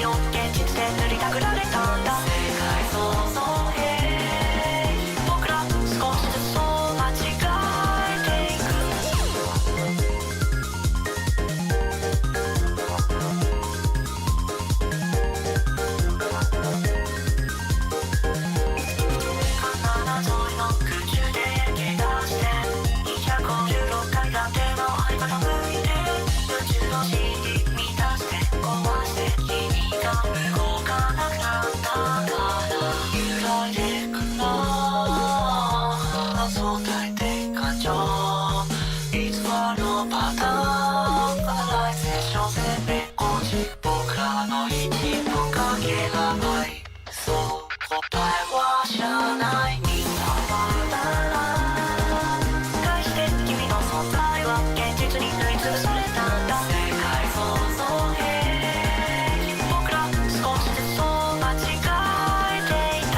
を現実で塗りたくられたんだ。世界創造兵、僕ら少しずつそう間違えていく。カナダ沿いの空中で消え出して256階建ての相方向いて宇宙の真理満たして壊して君が動かなくなったから揺らいでくな相対的感情偽りのパターンアライゼーション生命工事僕らの一歩かけがないそう答えは知らないみんなはだら返して君の存在は現実に塗りつぶされたんだ。世界創造兵、僕ら少しずつそう間違えていた。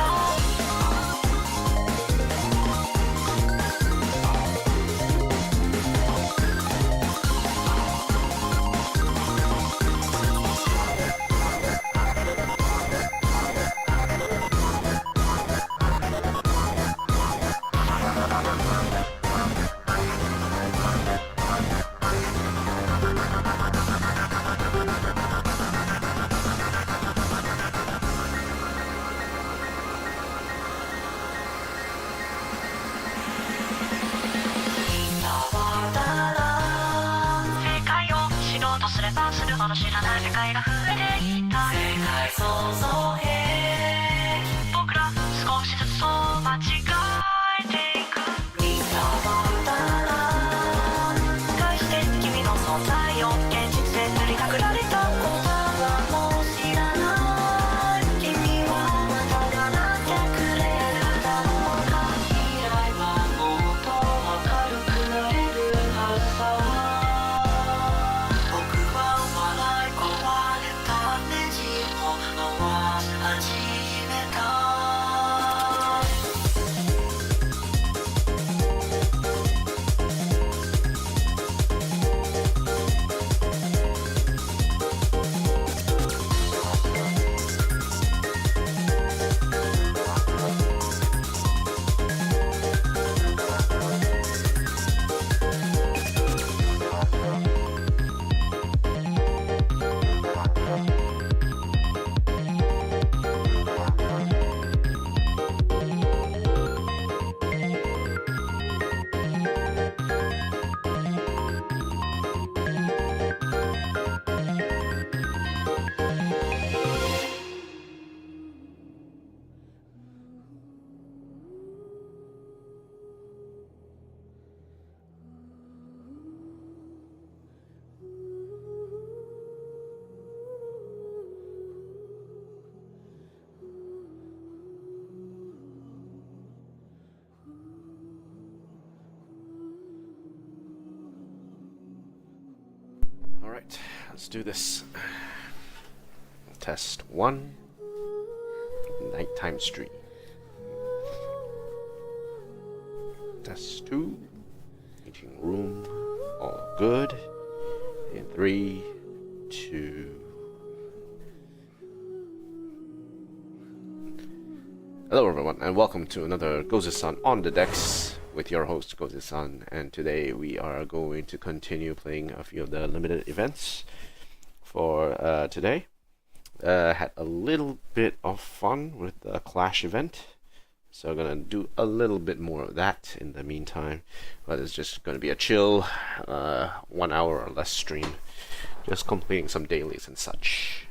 世界を知ろうとすればするほど知らない世界が増えていった。世界創造兵、僕ら少しずつそう間違えていく。みんなはだら返して君の存在を現実で塗りたくられたことはもう知らない。君はまたがなってくれるだろうか。未来はもっと明るくなれるはずさ。僕は笑い壊れたネジを伸ばし始めた。Alright, let's do this. Test 1. Nighttime stream. Test 2. Meeting room. All good. In 3, 2. Hello everyone and welcome to another Gozu-san on the decks with your host Gozu-san, and today we are going to continue playing a few of the limited events for today. Had a little bit of fun with the Clash event, so I'm gonna do a little bit more of that in the meantime, but it's just gonna be a chill 1 hour or less stream, just completing some dailies and such.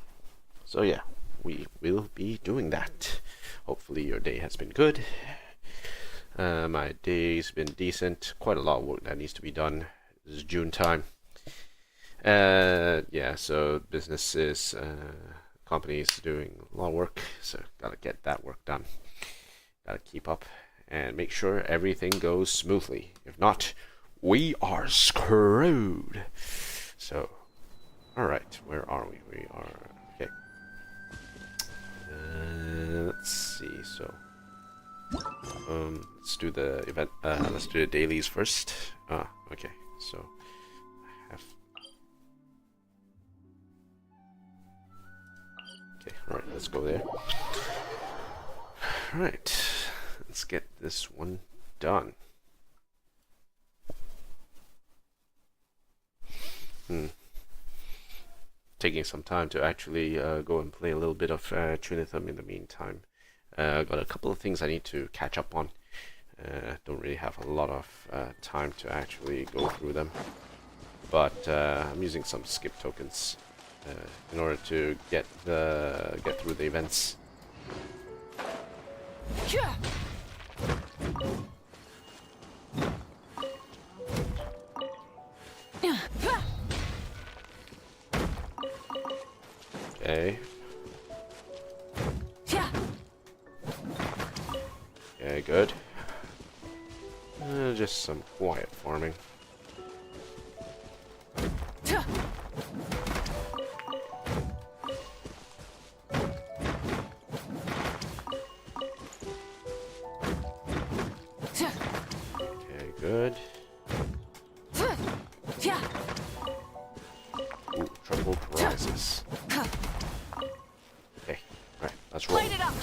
So yeah, we will be doing that. Hopefully your day has been good. My day's been decent. Quite a lot of work that needs to be done. This is June time. Yeah, so businesses, companies doing a lot of work, so gotta get that work done. Gotta keep up and make sure everything goes smoothly. If not, we are screwed. So, alright, where are we? We are, okay. Let's see, so let's do the event, let's do the dailies first. Okay, so I have let's go there. Alright, let's get this one done. Taking some time to actually go and play a little bit of Trinitum in the meantime. Got a couple of things I need to catch up on. Don't really have a lot of time to actually go through them, but I'm using some skip tokens in order to get through the events. Okay. Okay, good. Just some quiet farming. Okay, good. Ooh, trouble paralysis. Okay, alright, let's roll. Light it up.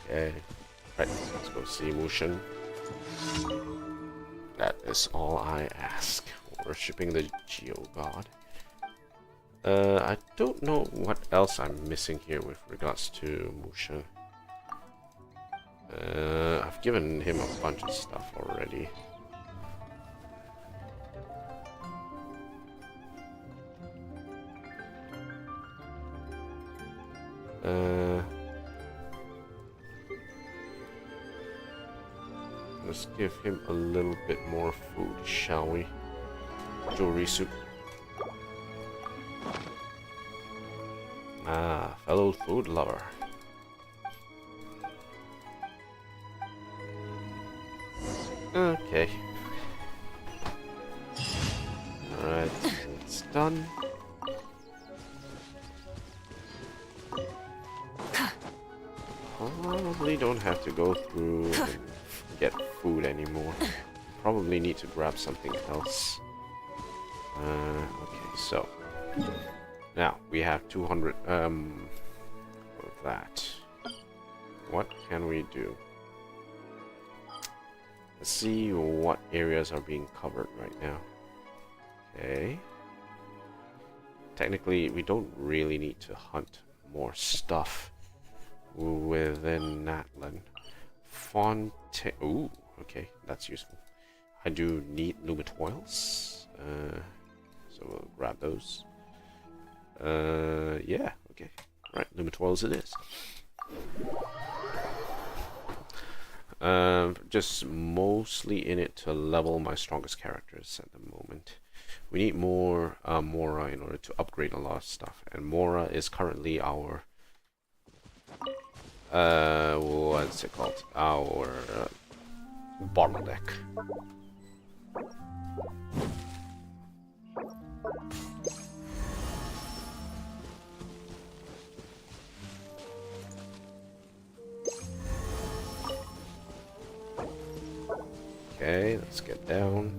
Okay, right, let's go see Mushin. That is all I ask. Worshipping the Geo God. I don't know what else I'm missing here with regards to Mushin. I've given him a bunch of stuff already. Let's give him a little bit more food, shall we? Jewelry soup. Ah, fellow food lover. Okay. Alright, it's done. Probably don't have to go through and get food anymore. Probably need to grab something else. Okay, so now we have 200 of that. What can we do? Let's see what areas are being covered right now. Okay. Technically, we don't really need to hunt more stuff within Natlan. Fontaine. Ooh, okay, that's useful. I do need Lumitoils, so we'll grab those. Yeah, okay. Right, Lumitoils it is. Just mostly in it to level my strongest characters at the moment. We need more Mora in order to upgrade a lot of stuff, and Mora is currently our what's it called? Our bottleneck. Okay, let's get down.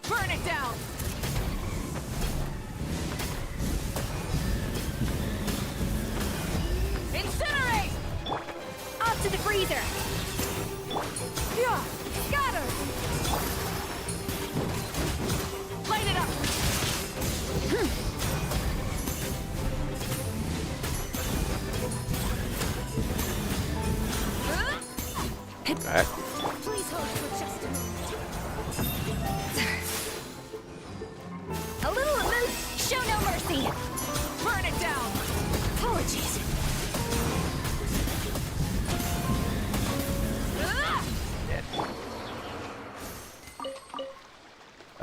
Burn it down. Incinerate. Off to the freezer! Yeah, got her. Light it up. Back. Please hold for just a minute. A little emotion, show no mercy! Burn it down. Apologies.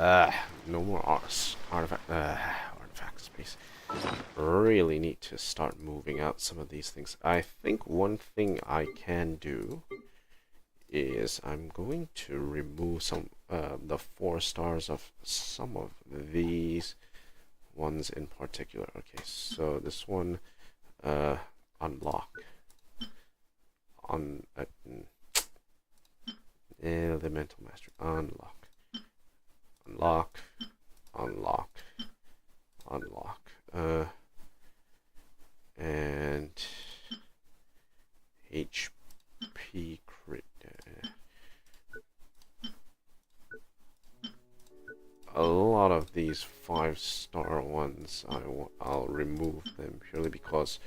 No more artifact space. Really need to start moving out some of these things. I think one thing I can do is I'm going to remove some the 4 stars of some of these ones in particular. Okay, so this one, unlock. Elemental mastery, unlock, unlock, unlock, unlock, and HP crit. A lot of these 5-star ones, I'll remove them purely because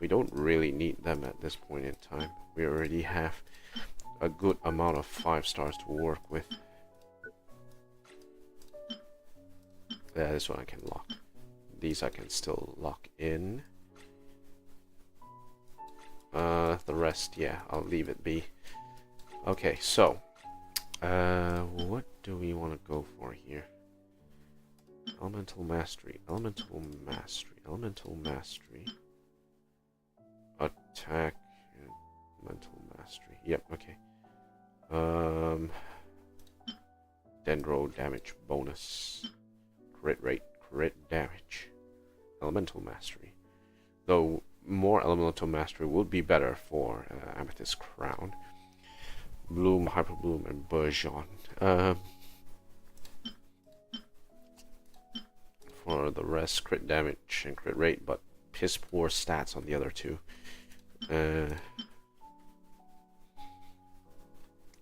we don't really need them at this point in time. We already have a good amount of 5 stars to work with. Yeah, this one I can lock. These I can still lock in. The rest, yeah, I'll leave it be. Okay, so what do we want to go for here? Elemental mastery, elemental mastery, elemental mastery. Attack, elemental mastery. Yep, okay. Dendro damage bonus. Crit rate, crit damage. Elemental mastery. Though more elemental mastery would be better for Amethyst Crown. Bloom, Hyper Bloom, and Burgeon. For the rest, crit damage and crit rate, but piss poor stats on the other two.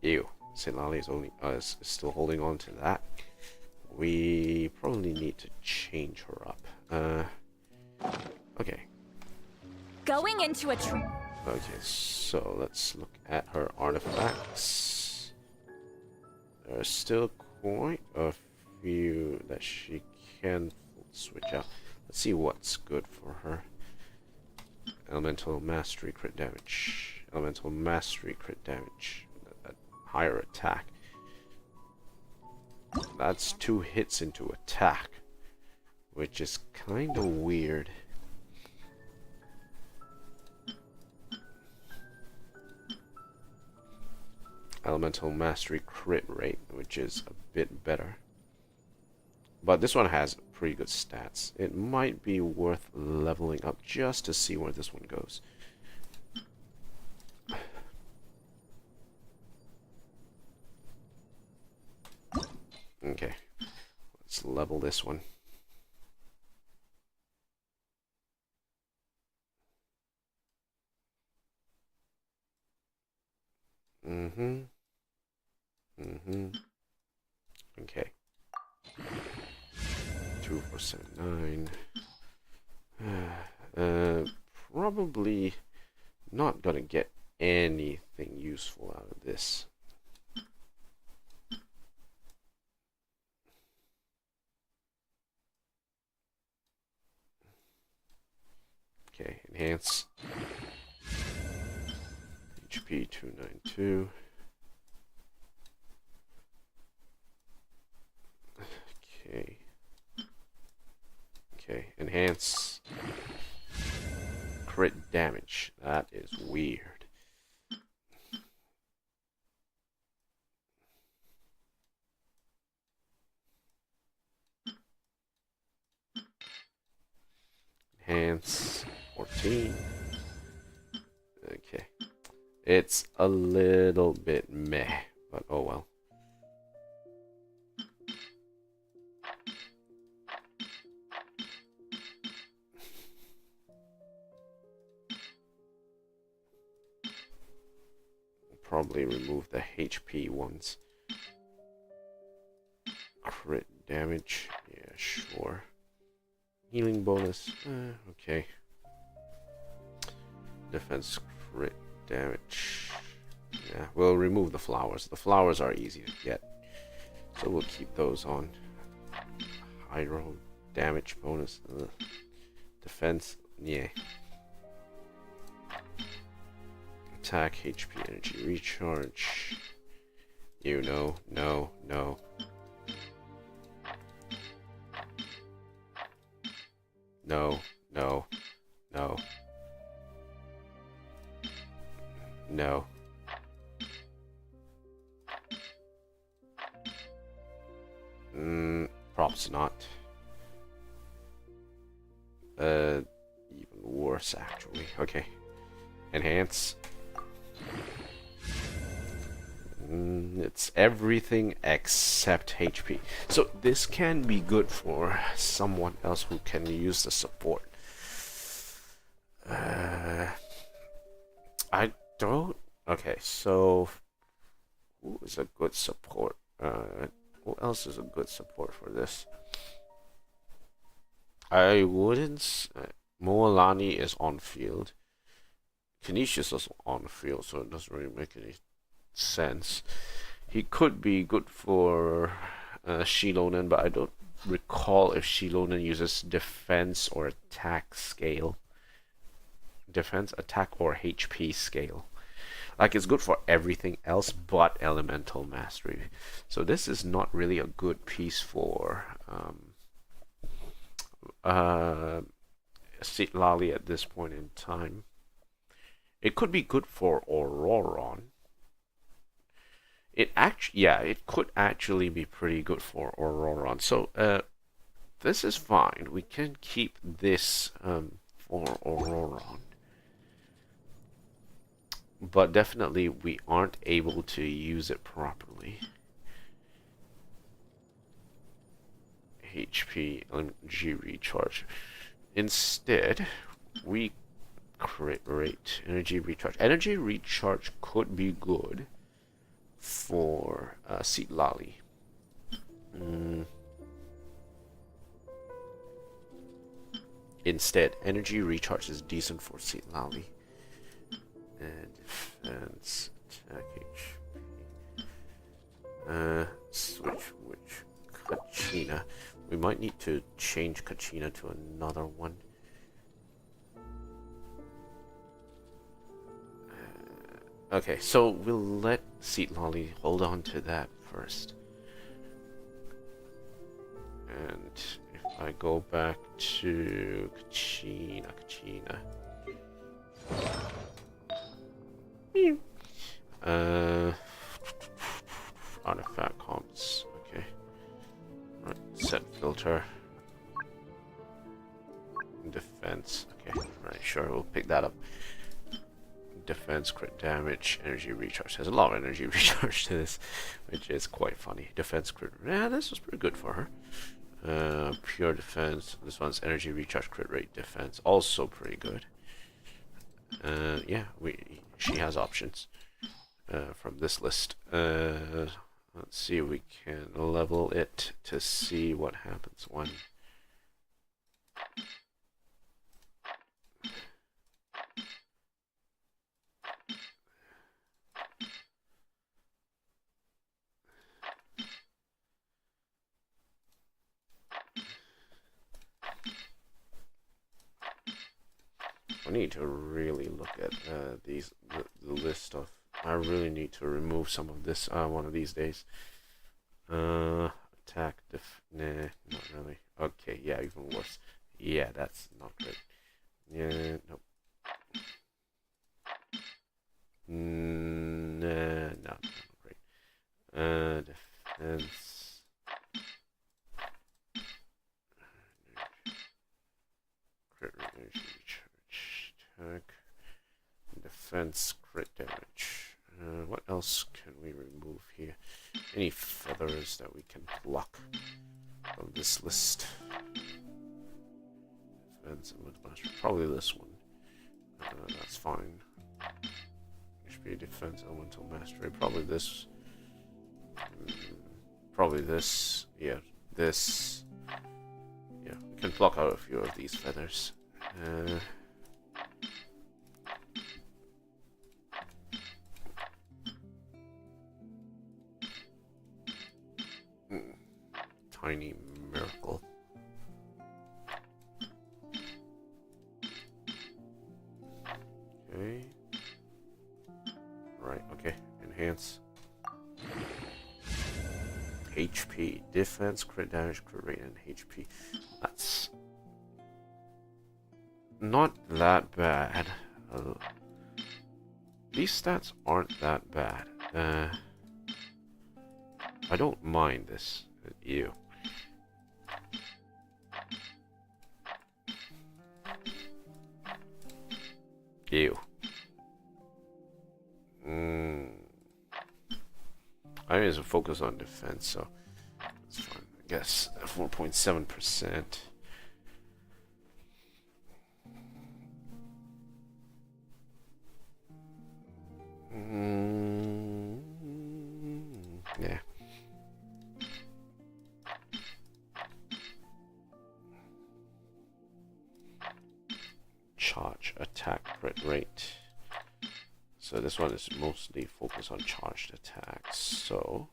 Ew. Silali is only is still holding on to that. We probably need to change her up. Okay. Going into a Okay, so let's look at her artifacts. There's still quite a few that she can switch out. Let's see what's good for her. Elemental mastery crit damage. Elemental mastery crit damage. Higher attack. That's 2 hits into attack, which is kind of weird. Elemental mastery crit rate, which is a bit better. But this one has pretty good stats. It might be worth leveling up just to see where this one goes. Okay, let's level this one. Okay. 2479. Probably not gonna get anything useful out of this. Okay, enhance. HP 292. Okay. Okay, enhance. Crit damage. That is weird. Enhance 14. Okay. It's a little bit meh, but oh well. Probably remove the HP ones. Crit damage. Yeah, sure. Healing bonus. Okay. Defense crit damage. Yeah, we'll remove the flowers. The flowers are easy to get, so we'll keep those on. Hydro damage bonus. Defense. Yeah. Attack, HP, energy recharge. You know, no. No, no, no, no. Props not. Even worse actually. Okay. Enhance. It's everything except HP. So this can be good for someone else who can use the support. I don't. Okay, so who is a good support? Who else is a good support for this? I wouldn't. Moalani is on field. Canisius is on field, so it doesn't really make any sense. He could be good for Shilonen, but I don't recall if Shilonen uses defense or attack scale. Defense, attack, or HP scale. Like, it's good for everything else but elemental mastery. So this is not really a good piece for Citlali at this point in time. It could be good for Auroron. It could actually be pretty good for Auroron. So this is fine. We can keep this for Auroron. But definitely we aren't able to use it properly. HP, energy recharge. Instead, we crit rate, energy recharge. Energy recharge could be good for Citlali. Instead, energy recharge is decent for Citlali. And defense, attack, HP. Switch which Kachina. We might need to change Kachina to another one. Okay, so we'll let Citlali hold on to that first. And if I go back to Kachina. Artifact comps. Okay. Right. Set filter. Defense. Okay. Right. Sure. We'll pick that up. Defense, crit damage, energy recharge. There's a lot of energy recharge to this, which is quite funny. Defense, crit. Yeah, this was pretty good for her. Pure defense. This one's energy recharge, crit rate, defense. Also pretty good. Yeah, she has options from this list. Let's see if we can level it to see what happens when. I need to really look at the list of. I really need to remove some of this one of these days. Attack, nah, not really. Okay, yeah, even worse. Yeah, that's not great. Yeah, nope. Nah, not great. Defense. Crit energy recharge. Attack. Defense, crit damage. What else can we remove here? Any feathers that we can pluck from this list? Defense, probably this one. That's fine. HP, defense, elemental mastery. Probably this. Probably this. Yeah, this. Yeah, we can pluck out a few of these feathers. Tiny miracle. Okay. Right, okay. Enhance. HP. Defense, crit damage, crit rate, and HP. That's not that bad. These stats aren't that bad. I don't mind this. Ew. Ew. I need to focus on defense, so that's fine. I guess 4.7%. Yeah. Charge attack crit rate. So this one is mostly focused on charged attacks, so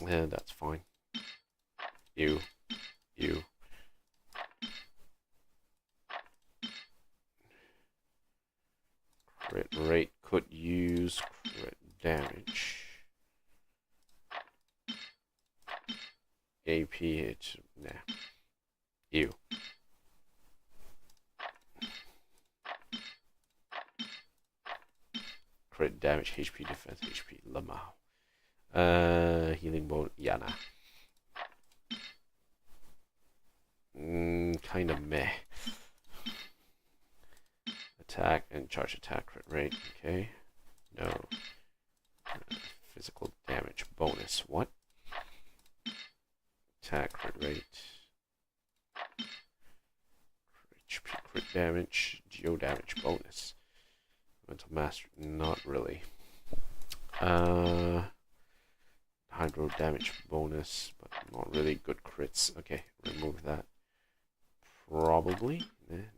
yeah, that's fine. You. Crit rate could use crit damage. AP, it's nah. You. Crit damage, HP defense, HP Lamau. Healing bone, Yana. Kinda meh. Attack and charge attack crit rate, okay. No. Physical damage bonus, what? Attack crit rate. HP crit damage, geo damage bonus. Mental mastery, not really. Hydro damage bonus, but not really good crits. Okay, remove that. Probably.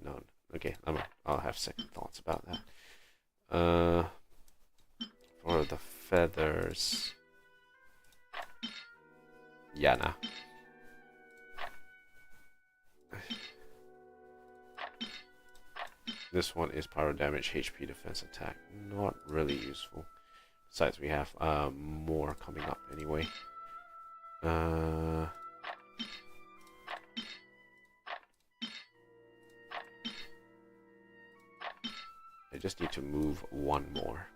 None. Okay, I'll have second thoughts about that. For the feathers. Yana. This one is power damage, HP defense attack. Not really useful. Besides, we have more coming up anyway. I just need to move one more.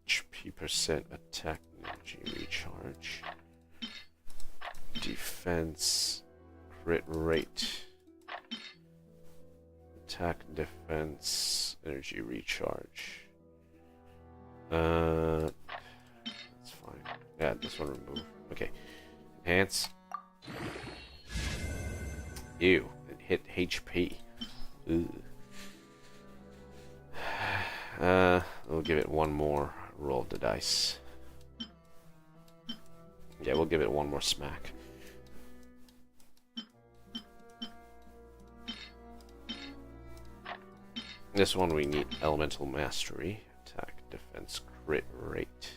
HP percent attack energy recharge. Defense crit rate. Attack defense energy recharge. That's fine. Yeah, this one remove. Okay. Enhance. Ew. It hit HP. Ooh. We'll give it one more roll of the dice. Yeah, we'll give it one more smack. This one we need elemental mastery. Attack, defense, crit rate.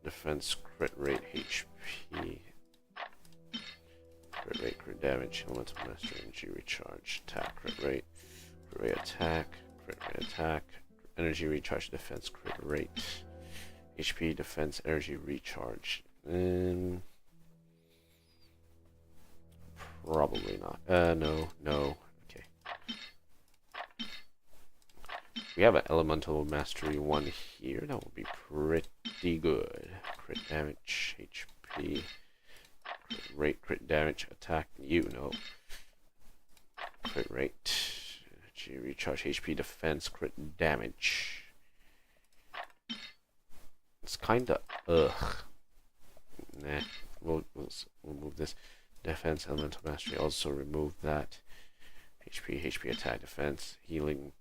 Defense, crit rate, HP. Crit rate, crit damage, elemental mastery, energy recharge, attack, crit rate, attack, crit rate, attack, energy recharge, defense, crit rate, HP, defense, energy recharge. Probably not. No. Okay. We have an elemental mastery one here. That will be pretty good. Crit damage, HP, crit rate, crit damage, attack. You know. Crit rate, energy recharge, HP, defense, crit damage. It's kinda ugh. Nah. We'll move this. Defense, elemental mastery, also remove that. HP attack, defense, healing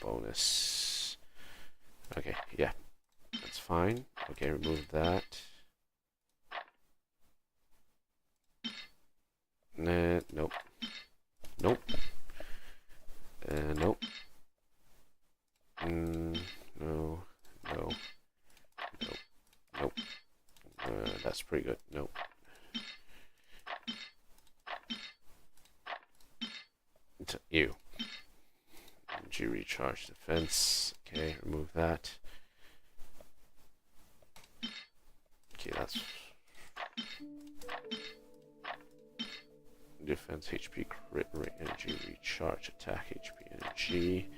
bonus. Okay, yeah, that's fine. Okay, remove that. Nah, nope. Nope. Nope. No. Nope. That's pretty good. Nope. You. Energy recharge defense. Okay, remove that. Okay, that's defense, HP, crit rate, energy recharge, attack, HP, energy,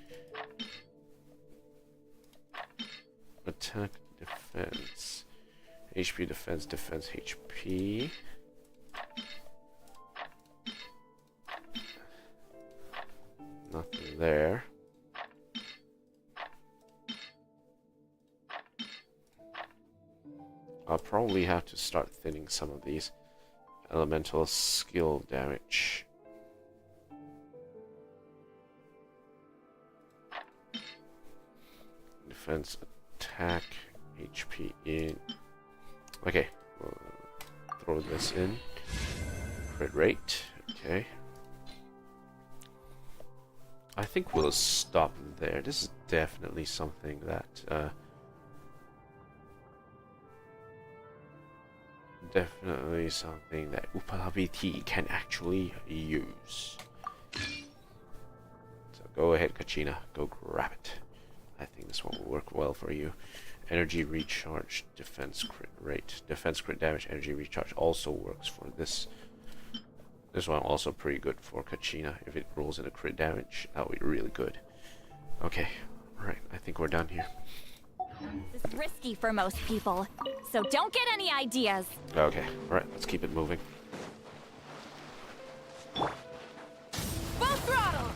attack, defense, HP, defense, defense, HP. Nothing there. I'll probably have to start thinning some of these. Elemental skill damage. Defense, attack, HP in. Okay, we'll throw this in. Crit rate, okay. I think we'll stop there. This is definitely something that Upalabiti can actually use. So go ahead, Kachina, go grab it. I think this one will work well for you. Energy recharge, defense crit rate, defense crit damage, energy recharge also works for this. This one also pretty good for Kachina. If it rolls in a crit damage, that would be really good. Okay, alright, I think we're done here. This is risky for most people, so don't get any ideas. Okay, alright, let's keep it moving. Full throttle!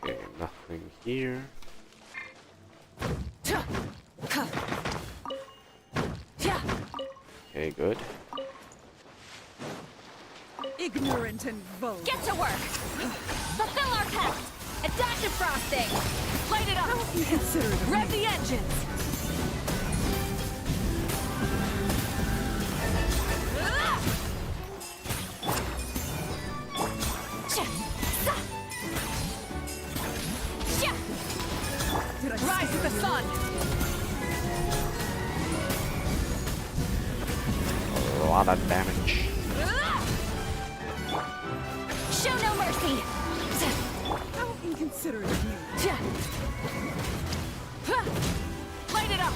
Okay, nothing here. Okay, good. Ignorant and vulgar. Get to work! Fulfill our pact! Attack defrosting! Light it up! You consider it a Rev the engines! Did I Rise with the sun! A lot of damage. Show no mercy! How inconsiderate of you. Light it up!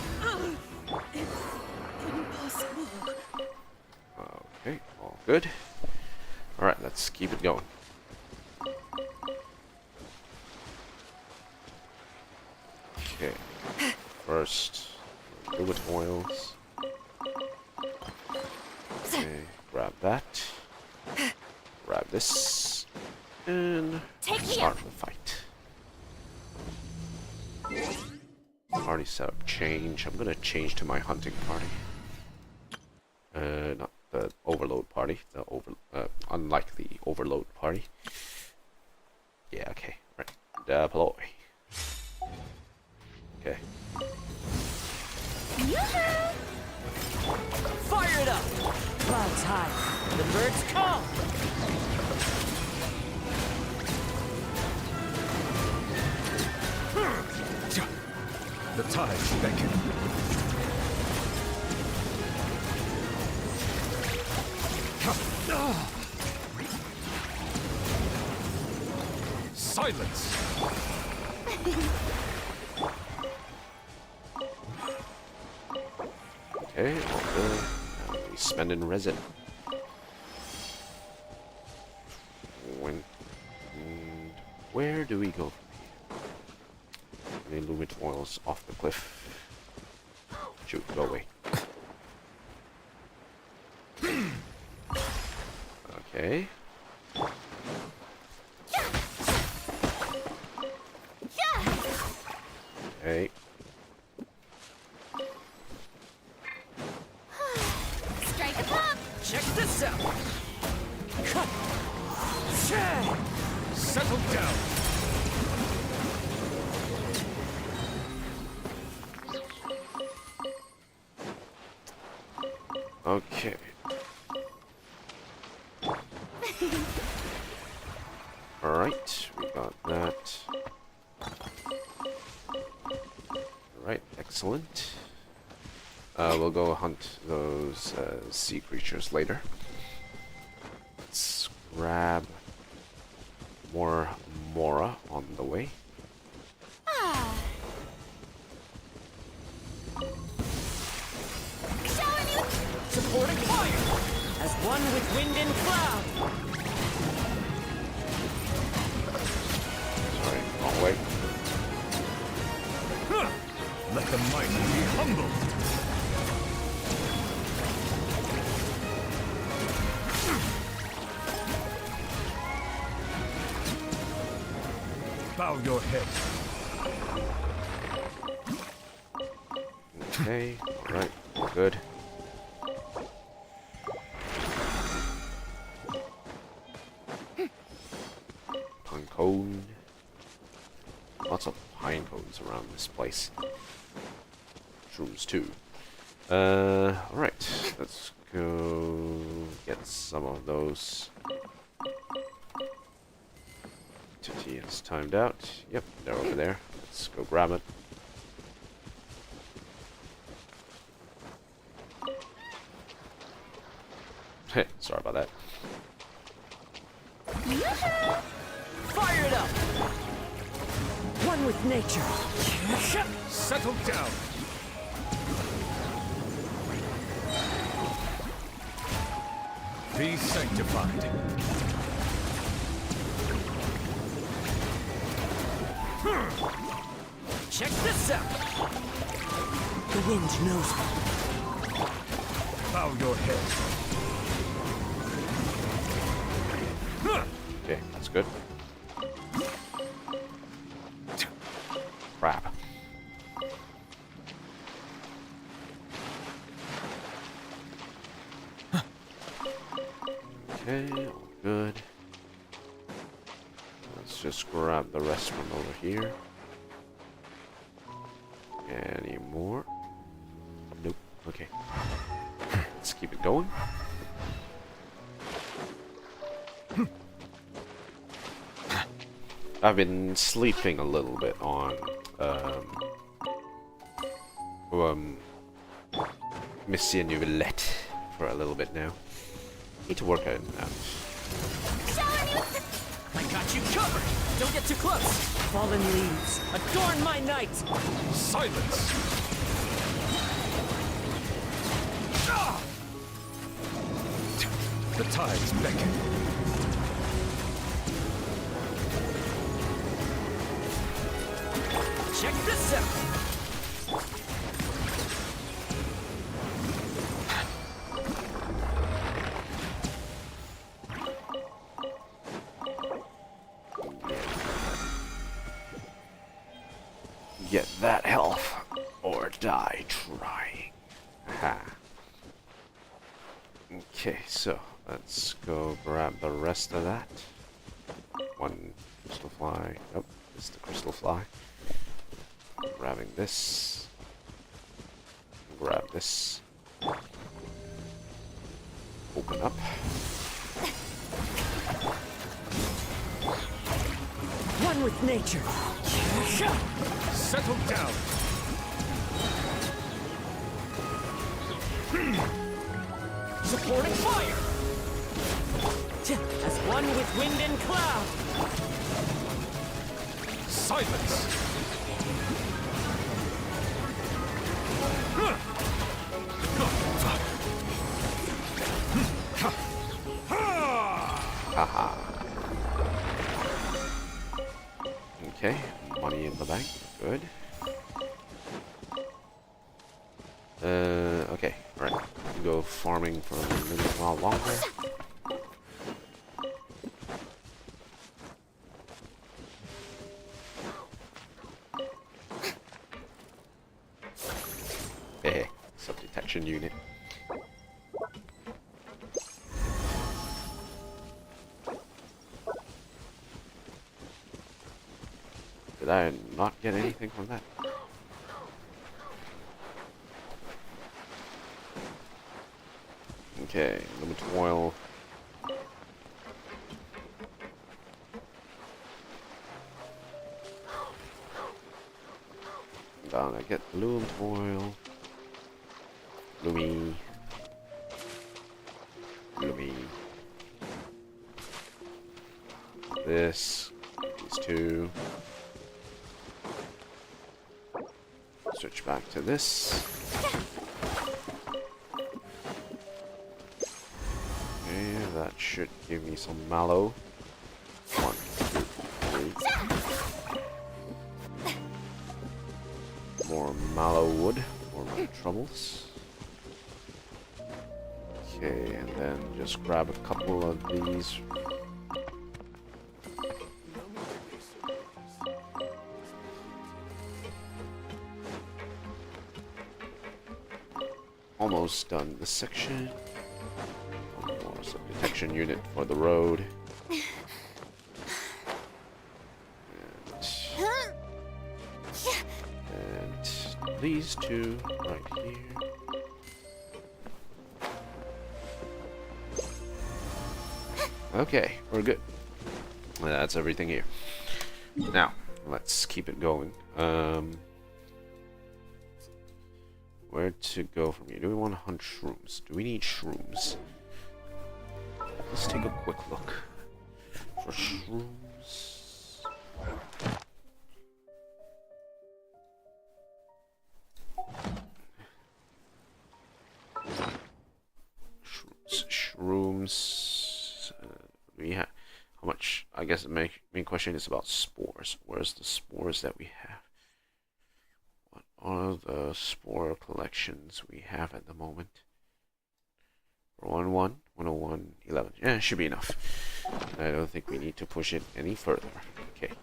Impossible. Okay, all good. Alright, let's keep it going. Okay, first, fluid oils. Okay, grab that. Grab this. And Take me start up. the fight. Party setup change. I'm gonna change to my hunting party. Not the overload party. The unlike the overload party. Yeah, okay. Right. Deploy. Okay. Fire it up! Clouds high. The birds come! The tides beckon. Silence! Okay, all good. Now we spending resin. Where do we go from here? The Lumit oils off the cliff. Shoot, go away. Okay. Okay. Strike a pop! Check this out! Cut! Settle down! Okay. Alright, we got that. Alright, excellent. We'll go hunt those sea creatures later. Let's grab more Mora on the way. Supporting fire! As one with wind and cloud! Sorry, wrong way. Let the mighty be humbled. Bow your head. Okay, alright, we're good. Pine cone. Lots of pine cones around this place. Shrooms too. Alright, let's go get some of those. Titty is timed out. Yep, they're over there. Let's go grab it. Hey, sorry about that. Fire it up! One with nature. Settle down. Be sanctified. Check this out! The wind knows me. Bow your head. Okay, that's good. Crap. Okay, all good. Let's just grab the rest from over here. Any more? Nope. Okay. Let's keep it going. I've been sleeping a little bit on Mission Nouvellette for a little bit now. Need to work it out. I got you covered! Don't get too close! Fallen leaves, adorn my night! Silence. The tides beckon. Check this out! Get that health or die trying. Ha. Okay, so let's go grab the rest of that. One crystal fly. Nope, it's the crystal fly. Grabbing this. Grab this. Open up. One with nature! Settle down. Supporting fire! As one with wind and cloud! Silence. Haha. Okay, money in the bank. Good. Okay, alright. Go farming for a little while longer. Hey, sub-detection unit. Did I not get anything from that? Okay, limit oil. Down, I get loomed oil. Lumi. Lumi. This. These two. Switch back to this. Okay, that should give me some mallow. 1, 2, 3. More mallow wood for my troubles. Okay, and then just grab a couple of these. Almost done this section. One more detection unit for the road. And these two right here. Okay, we're good. That's everything here. Now, let's keep it going. Where to go from here? Do we want to hunt shrooms? Do we need shrooms? Let's take a quick look for shrooms. Shrooms. We have how much? I guess the main question is about spores. Where's the spores that we have? What are the spore collections we have at the moment? 101, 101, 11. Yeah, it should be enough. I don't think we need to push it any further. Okay.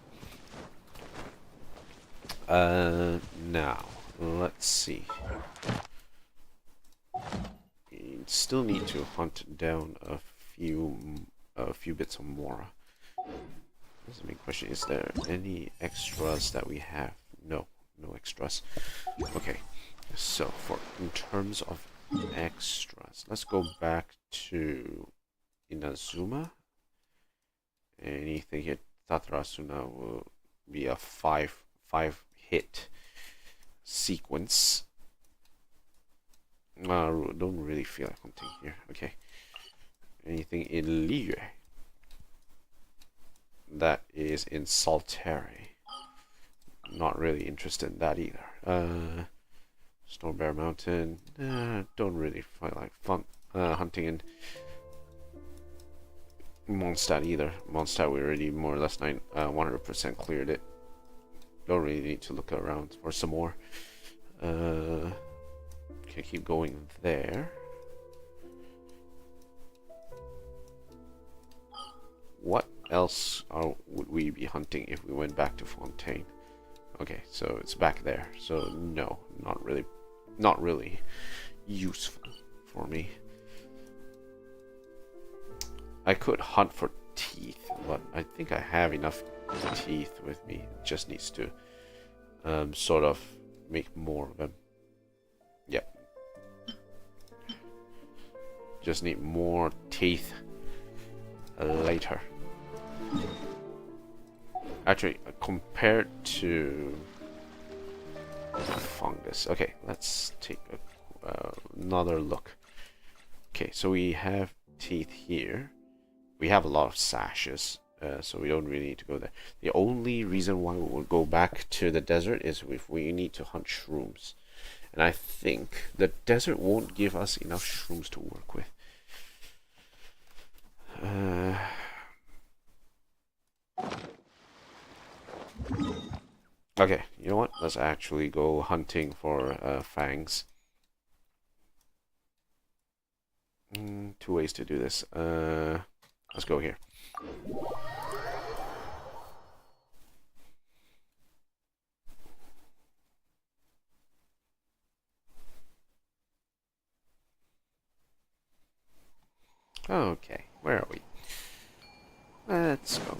Now let's see. We still need to hunt down a few bits of Mora. That's the main question. Is there any extras that we have? No, no extras. Okay. So in terms of extras, let's go back to Inazuma. Anything hit Tatarasuna will be a five hit sequence. Don't really feel like hunting here. Okay. Anything in Liyue? That is in Salteri. Not really interested in that either. Storm Bear Mountain. Don't really feel like hunting in Mondstadt either. Mondstadt, we already more or less 100% cleared it. Don't really need to look around for some more. Can keep going there. What else would we be hunting if we went back to Fontaine? Okay, so it's back there. So no, not really useful for me. I could hunt for teeth, but I think I have enough teeth with me. It just needs to sort of make more of them. Yep. Just need more teeth later. Actually, compared to fungus. Okay, let's take another look. Okay, so we have teeth here. We have a lot of sashes, so we don't really need to go there. The only reason why we will go back to the desert is if we need to hunt shrooms. And I think the desert won't give us enough shrooms to work with. Okay, you know what? Let's actually go hunting for fangs. Two ways to do this. Let's go here. Okay, where are we? Let's go.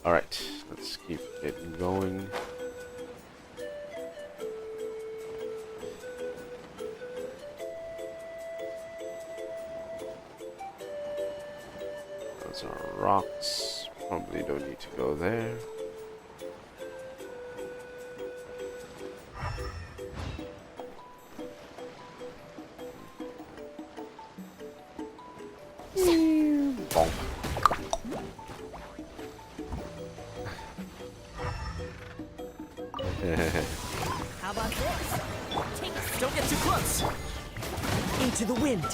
Alright, let's keep it going. rocks. Probably don't need to go there. Bonk. How about this? Don't get too close. Into the wind.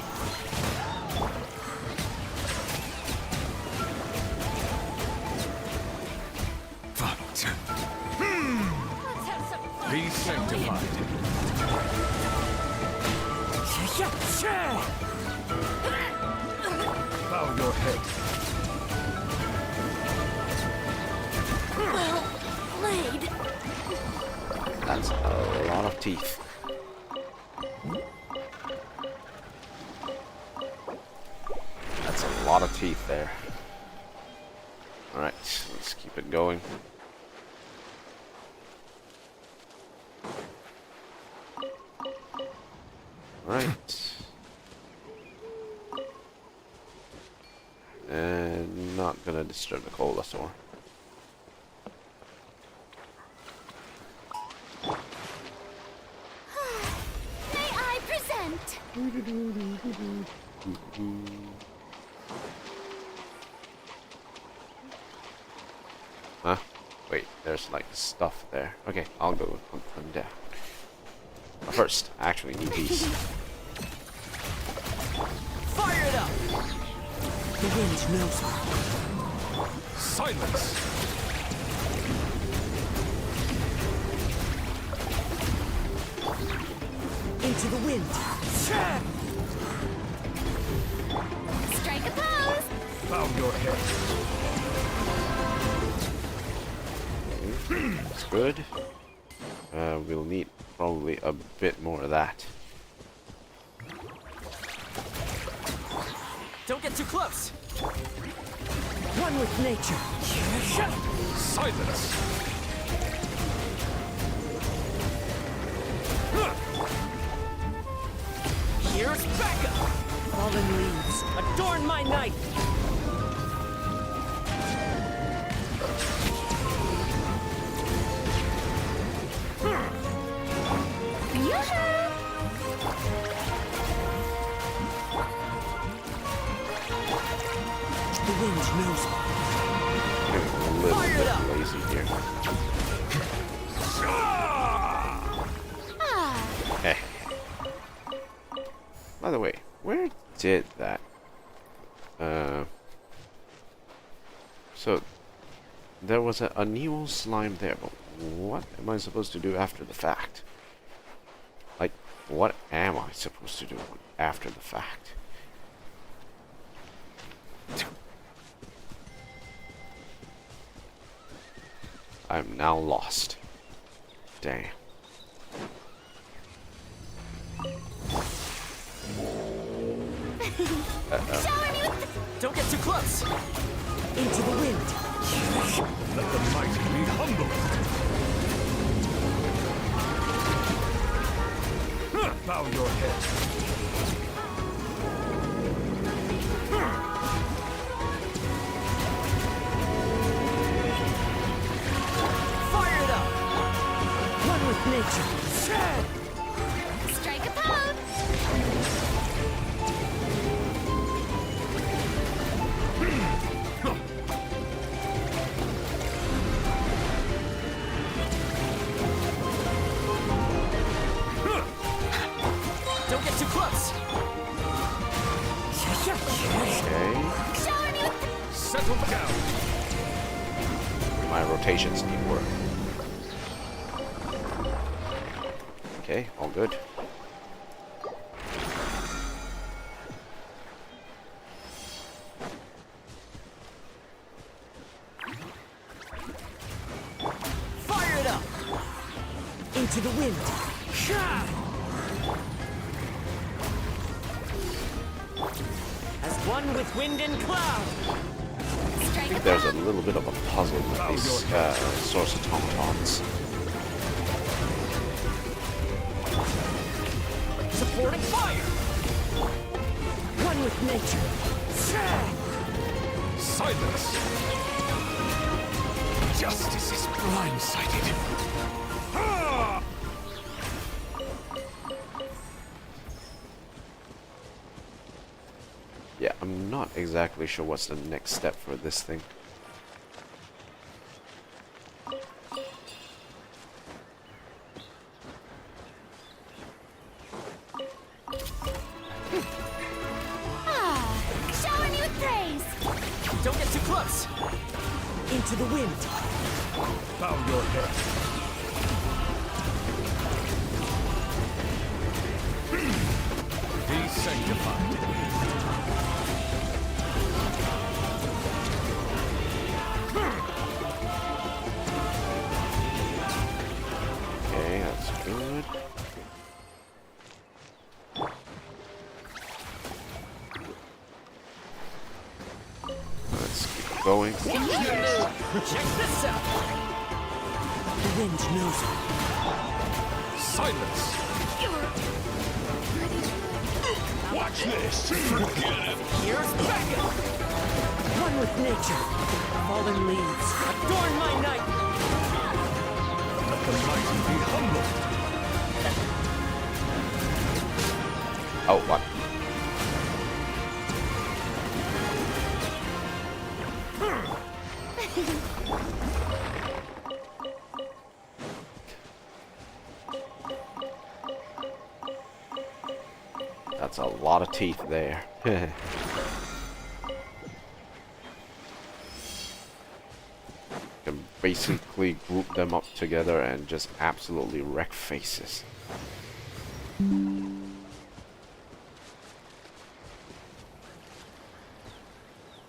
Fight. Let's have some fun. Be sanctified. Bow your head. Well played. That's a lot of teeth. That's a lot of teeth there. Alright, let's keep it going. Right. And not gonna disturb the Colosaur. May I present? Huh? Wait, there's like stuff there. Okay, I'll go hunt them down. But first, I actually need these. Fire it up. The wind knows me. Silence. Into the wind. Strike a pose. Bow your head. That's good. We'll need probably a bit more of that. Don't get too close. One with nature. Silence. Here's backup. Fallen leaves adorn my night. The wind knows me. Getting a little Fire it up. bit lazy here. Okay. By the way, where did that? So there was a new slime there, but what am I supposed to do after the fact? Like, what am I supposed to do after the fact? I'm now lost. Damn. Don't get too close. Into the wind. Let the mighty be humble. Bow your head. Fire it up. One with nature. Strike a pose. Don't get too close. Okay. Shower me with Settle down. My rotations need work. Okay, all good. Fire it up. Into the wind. As one with wind and cloud. I strike a think there's a pose. little bit of a puzzle with these source automatons. Supporting fire. One with nature. Silence! Justice is blindsided. Ha! Yeah, I'm not exactly sure what's the next step for this thing. Shower me with praise. Don't get too close. Into the wind. Bow your head. Be sanctified. Okay, that's good. Let's keep going. Check this out. The wind knows it. Silence! Watch this! Here's backup. One with nature. Fallen leaves. Adorn my night. Let the mighty be humble! Oh, what? That's a lot of teeth there. Can basically group them up together and just absolutely wreck faces.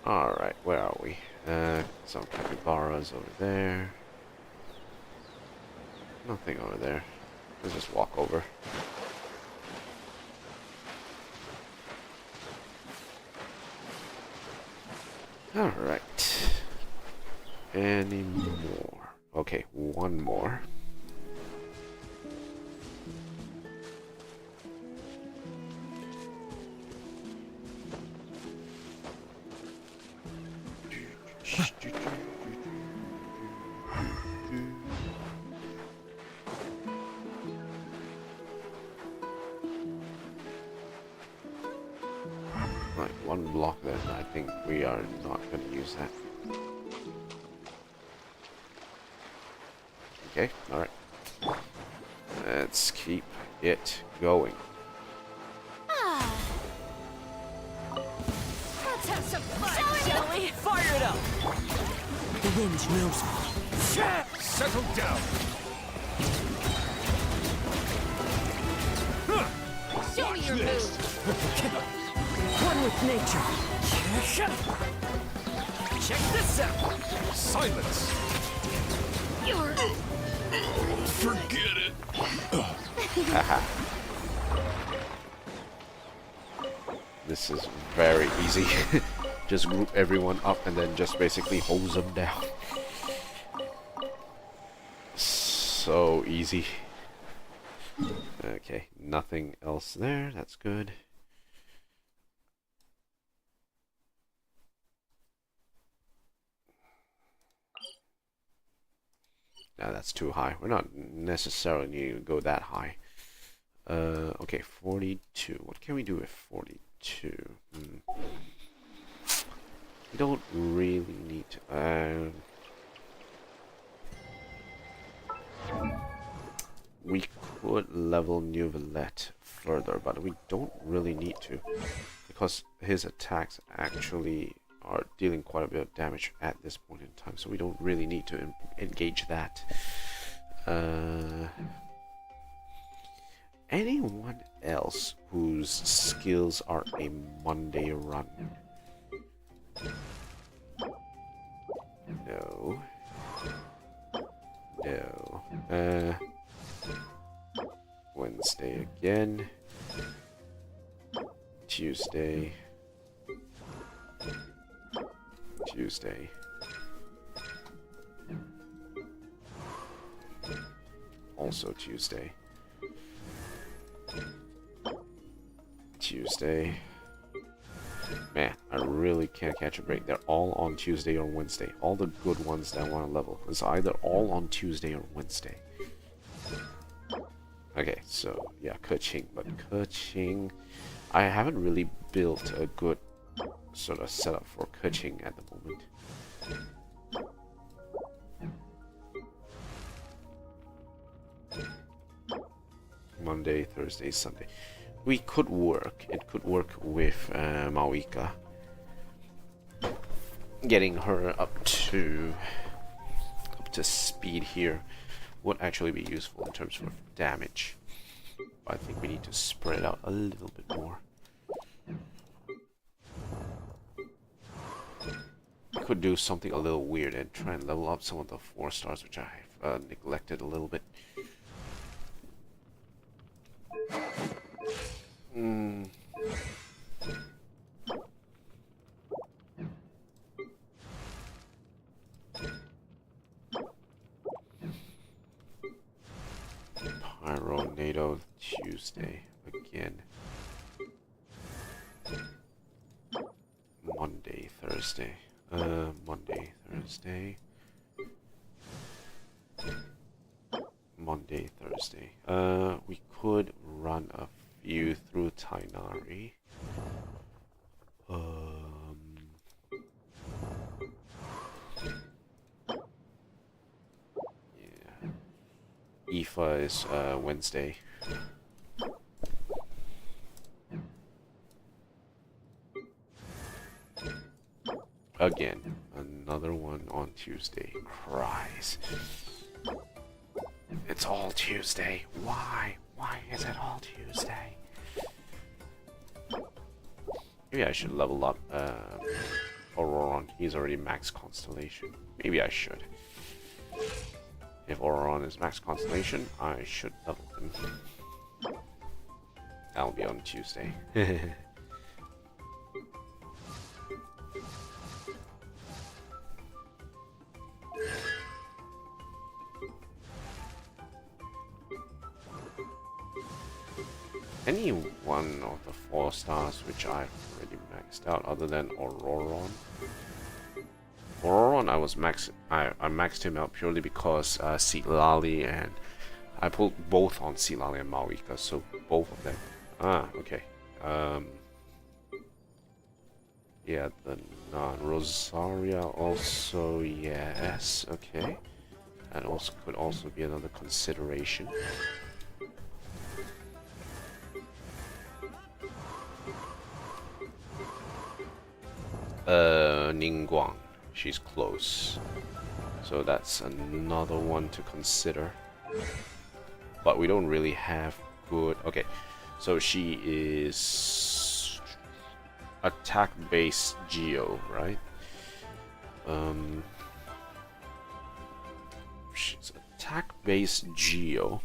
Alright, where are we? Some capybaras over there. Nothing over there. Let's just walk over. Alright. Any more? Okay, one more. Right, one block there. I think we are not going to use that. Okay, alright. Let's keep it going. Let's have some fun, Shall we? Fire it up. The wind knows it. Settle down! Show me your moves. One with nature. Check this out. Silence! Forget it! This is very easy. Just group everyone up and then just basically hose them down. So easy. Okay, nothing else there. That's good. No, that's too high. We're not necessarily needing to go that high. Okay, 42. What can we do with 42? We don't really need to. We could level Neuvillette further, but we don't really need to, because his attacks actually are dealing quite a bit of damage at this point in time, so we don't really need to engage that. Anyone else whose skills are a Monday run? No. No. Wednesday again. Tuesday. Tuesday. Also Tuesday. Tuesday. Man, I really can't catch a break. They're all on Tuesday or Wednesday. All the good ones that I want to level. It's either all on Tuesday or Wednesday. Okay, so yeah, Keqing. But Keqing, I haven't really built a good sort of setup for Keqing at the moment. Monday, Thursday, Sunday. We could work. It could work with Mawika. Getting her up to speed here would actually be useful in terms of damage. But I think we need to spread out a little bit more. We could do something a little weird and try and level up some of the 4 stars, which I've neglected a little bit. Pyro NATO Tuesday again. Monday, Thursday. Monday, Thursday. Monday, Thursday. We could run a few through Tainari. Yeah. Ifa is Wednesday. Again, another one on Tuesday. Cries. It's all Tuesday. Why? Why is it all Tuesday? Maybe I should level up Auroron. He's already max constellation. Maybe I should. If Auroron is max constellation, I should level him. That'll be on Tuesday. Any one of the 4 stars which I've already maxed out other than Auroron. Auroron I maxed him out purely because Seatlali, and I pulled both on Seatlali and Mawika, so both of them. Ah, okay. Yeah, the non-Rosaria also, yes, okay. That also could also be another consideration. Ningguang. She's close. So that's another one to consider. But we don't really have good... Okay, so she is... attack-based Geo, right? She's attack-based Geo.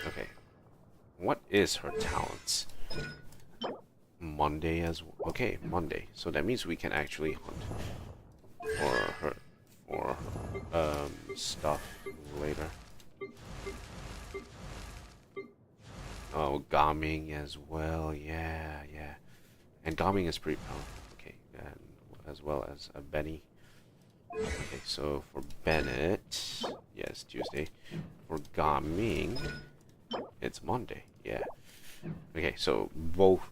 Okay. What is her talents? Monday as well. Okay, Monday. So that means we can actually hunt for stuff later. Oh, Gaming as well. Yeah. And Gaming is pretty powerful. Okay, and as well as a Benny. Okay, so for Bennett, yes, Tuesday. For Gaming, it's Monday. Yeah. Okay, so both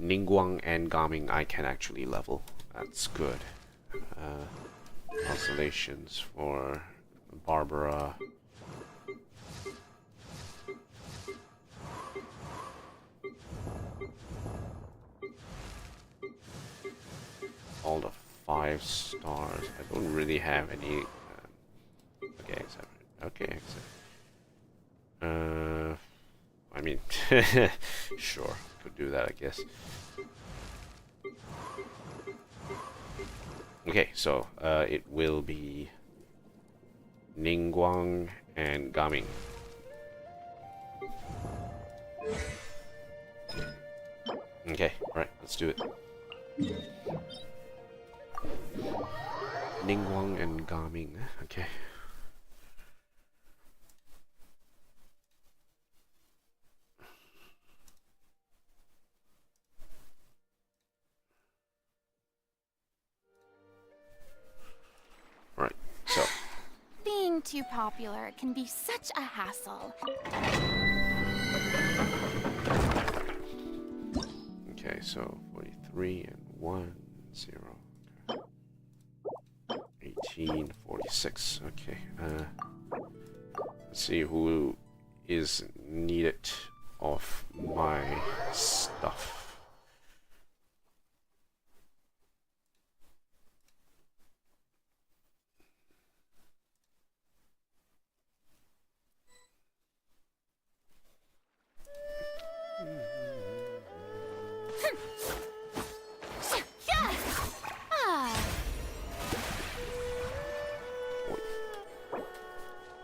Ningguang and Gaming I can actually level. That's good. Constellations for Barbara. All the 5 stars. I don't really have any. Okay, except. I mean, sure, could do that, I guess. Okay, so it will be Ningguang and Gaming. Okay, alright, let's do it. Ningguang and Gaming, okay. Alright, so. Being too popular can be such a hassle. Okay, so 43 and 1, 0. Okay. 18, 46. Okay, let's see who is needed of my stuff.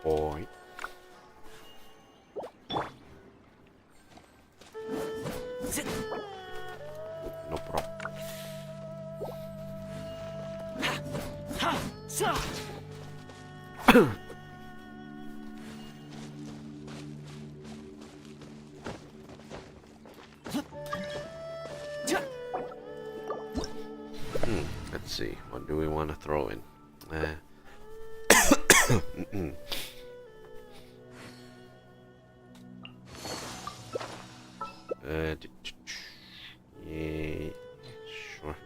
Boy. No problem. Let's see, what do we want to throw in? Yeah, sure.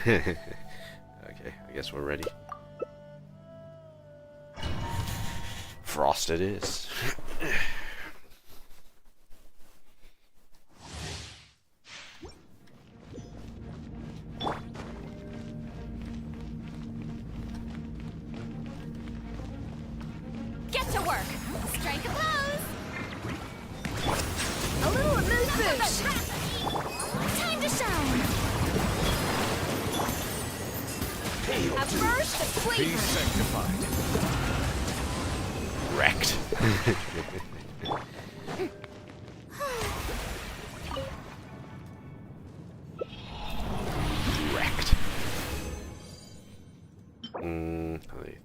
Okay, I guess we're ready. Frost it is. Get to work! Strike a pose! A little mood boost! Time to shine! A burst of Be flavor! sanctified. Wrecked. Wrecked.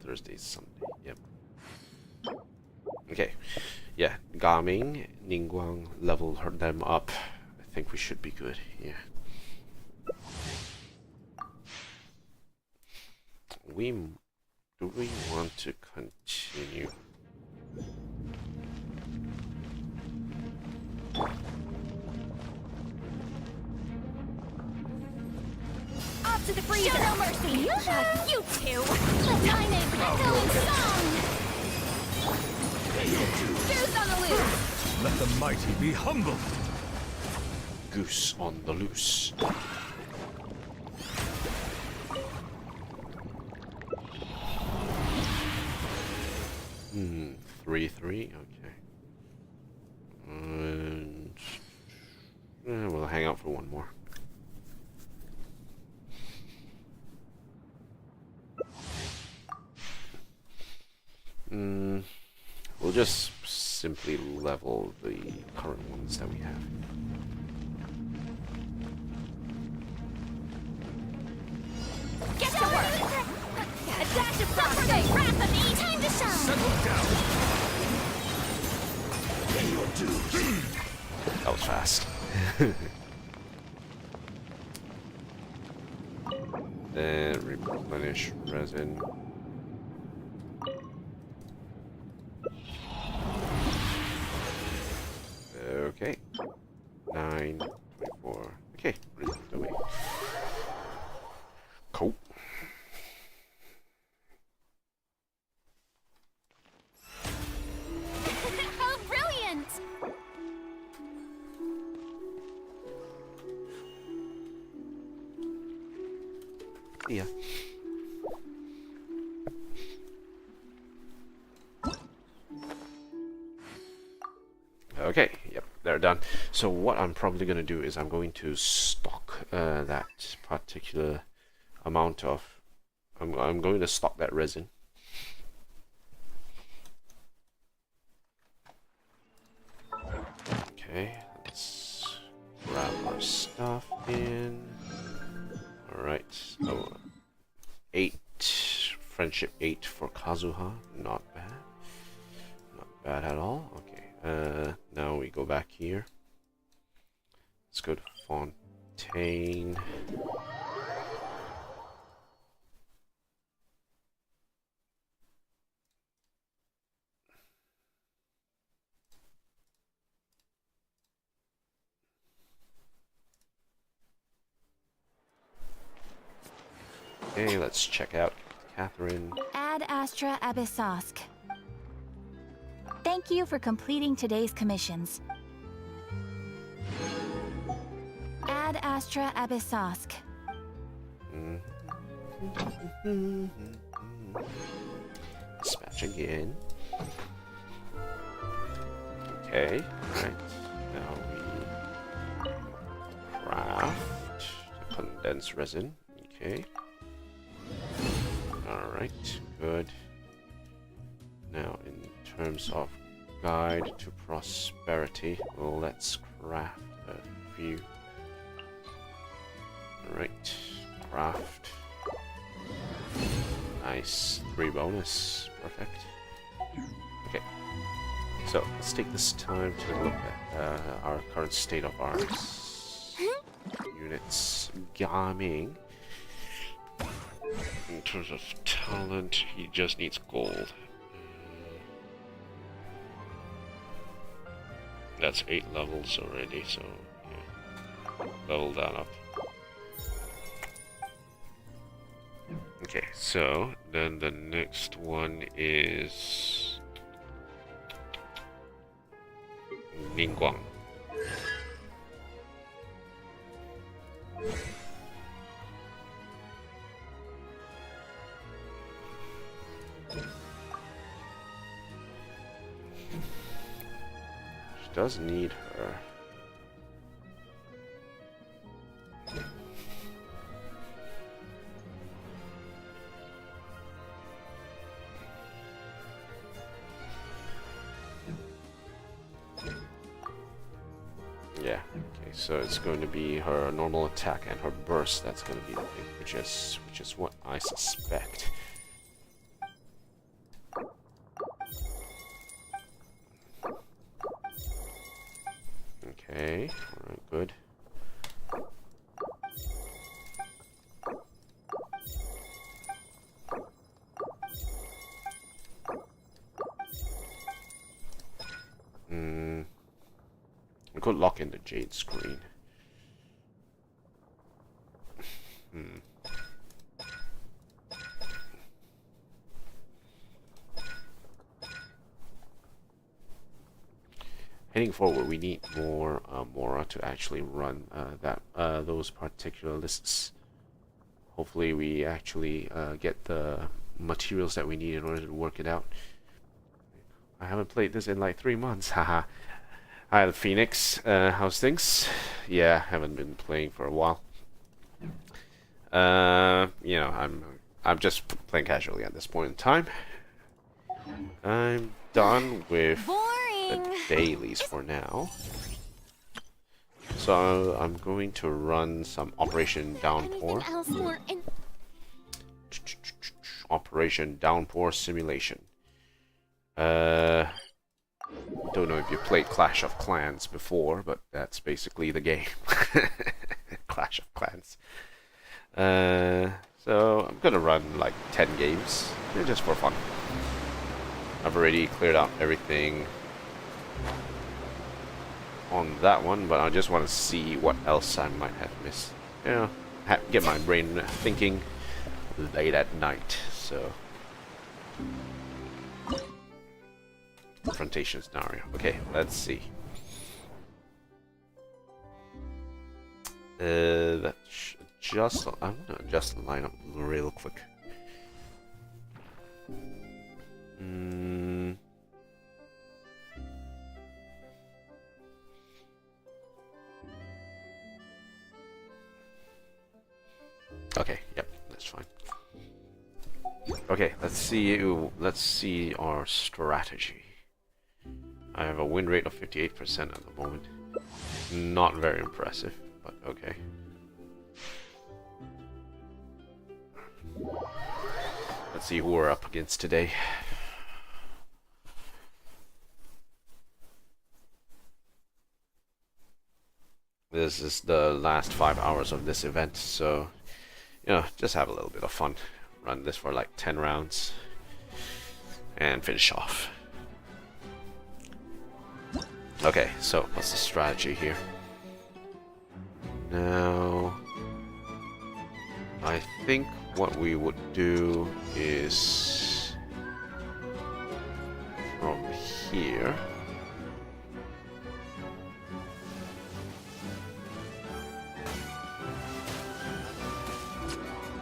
Thursday, Sunday. Yep. Okay. Yeah, Gaming, Ningguang leveled them up. I think we should be good here. Do we want to continue? Off to the freezer! Show no mercy! You two! The timing! Echoing song! Goose on the loose! Let the mighty be humbled. Goose on the loose. 3-3, okay. And we'll hang out for one more. We'll just simply level the current ones that we have. Get to work! A dash of frosting! Wrath of me! Time to shine! Settle down. That was fast. Then replenish resin. Okay. 9, 24. Okay, resin away. Cool. Oh, brilliant! Yeah. Okay, yep, they're done. So what I'm probably going to do is I'm going to stock that particular amount of... I'm going to stock that resin. Okay, let's grab our stuff in. Alright, so 8, friendship 8 for Kazuha, not bad. Not bad at all, okay. Now we go back here. Let's go to Fontaine. Okay, let's check out Catherine. Ad Astra Abyssosk. Thank you for completing today's commissions. Ad Astra Abyssosk. Dispatch again. Okay, right. Now we craft the condensed resin. Okay. Alright, good. Now, in terms of guide to prosperity, well, let's craft a few. Alright, craft. Nice, 3 bonus. Perfect. Okay, so let's take this time to look at our current state of our units. Gaming. In terms of talent, he just needs gold. That's 8 levels already, so yeah. Level that up. Okay, so then the next one is Ningguang. She does need her. Yeah, okay, so it's going to be her normal attack and her burst. That's going to be the thing, which is what I suspect. Okay, alright, good. We could lock in the Jade screen. Heading forward, we need more Mora to actually run those particular lists. Hopefully, we actually get the materials that we need in order to work it out. I haven't played this in like 3 months, haha. Hi, Phoenix. How's things? Yeah, haven't been playing for a while. You know, I'm just playing casually at this point in time. I'm done with the dailies for now. So I'm going to run some Operation Downpour. Operation Downpour simulation. Don't know if you played Clash of Clans before, but that's basically the game. Clash of Clans. So I'm gonna run like 10 games, just for fun. I've already cleared out everything on that one, but I just want to see what else I might have missed. You know, get my brain thinking late at night, so... Confrontation scenario. Okay, let's see. I'm gonna adjust the lineup real quick. Okay, yep, that's fine. Okay, let's see our strategy. I have a win rate of 58% at the moment. Not very impressive, but okay. Let's see who we're up against today. This is the last 5 hours of this event, so, you know, just have a little bit of fun. Run this for like 10 rounds and finish off. Okay, so what's the strategy here? Now, I think what we would do is from here.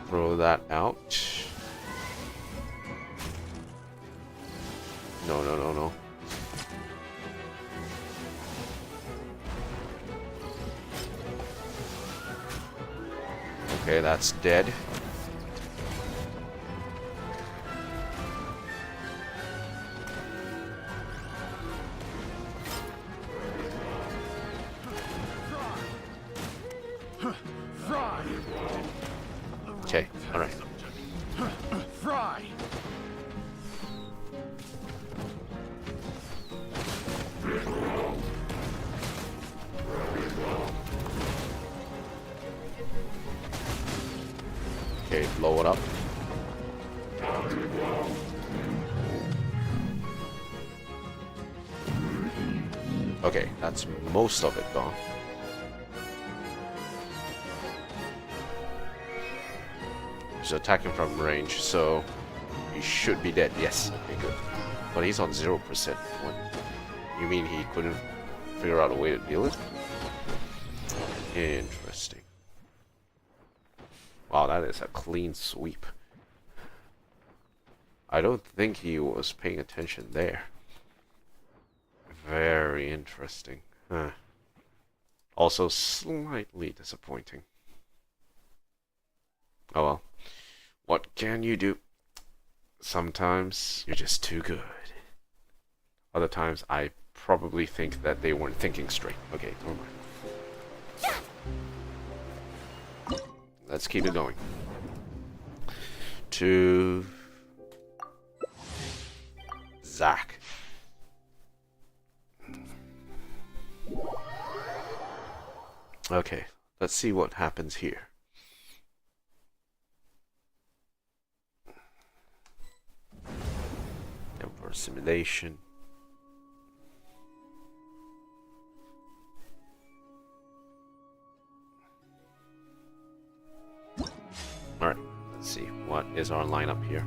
Throw that out. No, no, no, no. Okay, that's dead. Fry! Okay, alright. Fry! Okay, blow it up. Okay, that's most of it gone. He's attacking from range, so he should be dead. Yes, okay, good. But he's on 0%. What? You mean he couldn't figure out a way to deal it? Interesting. Wow, that is a clean sweep. I don't think he was paying attention there. Very interesting. Huh. Also slightly disappointing. Oh well. What can you do? Sometimes you're just too good. Other times I probably think that they weren't thinking straight. Okay, never mind. Let's keep it going. To Zach. Okay, let's see what happens here. Temporal simulation. Alright, let's see. What is our lineup here?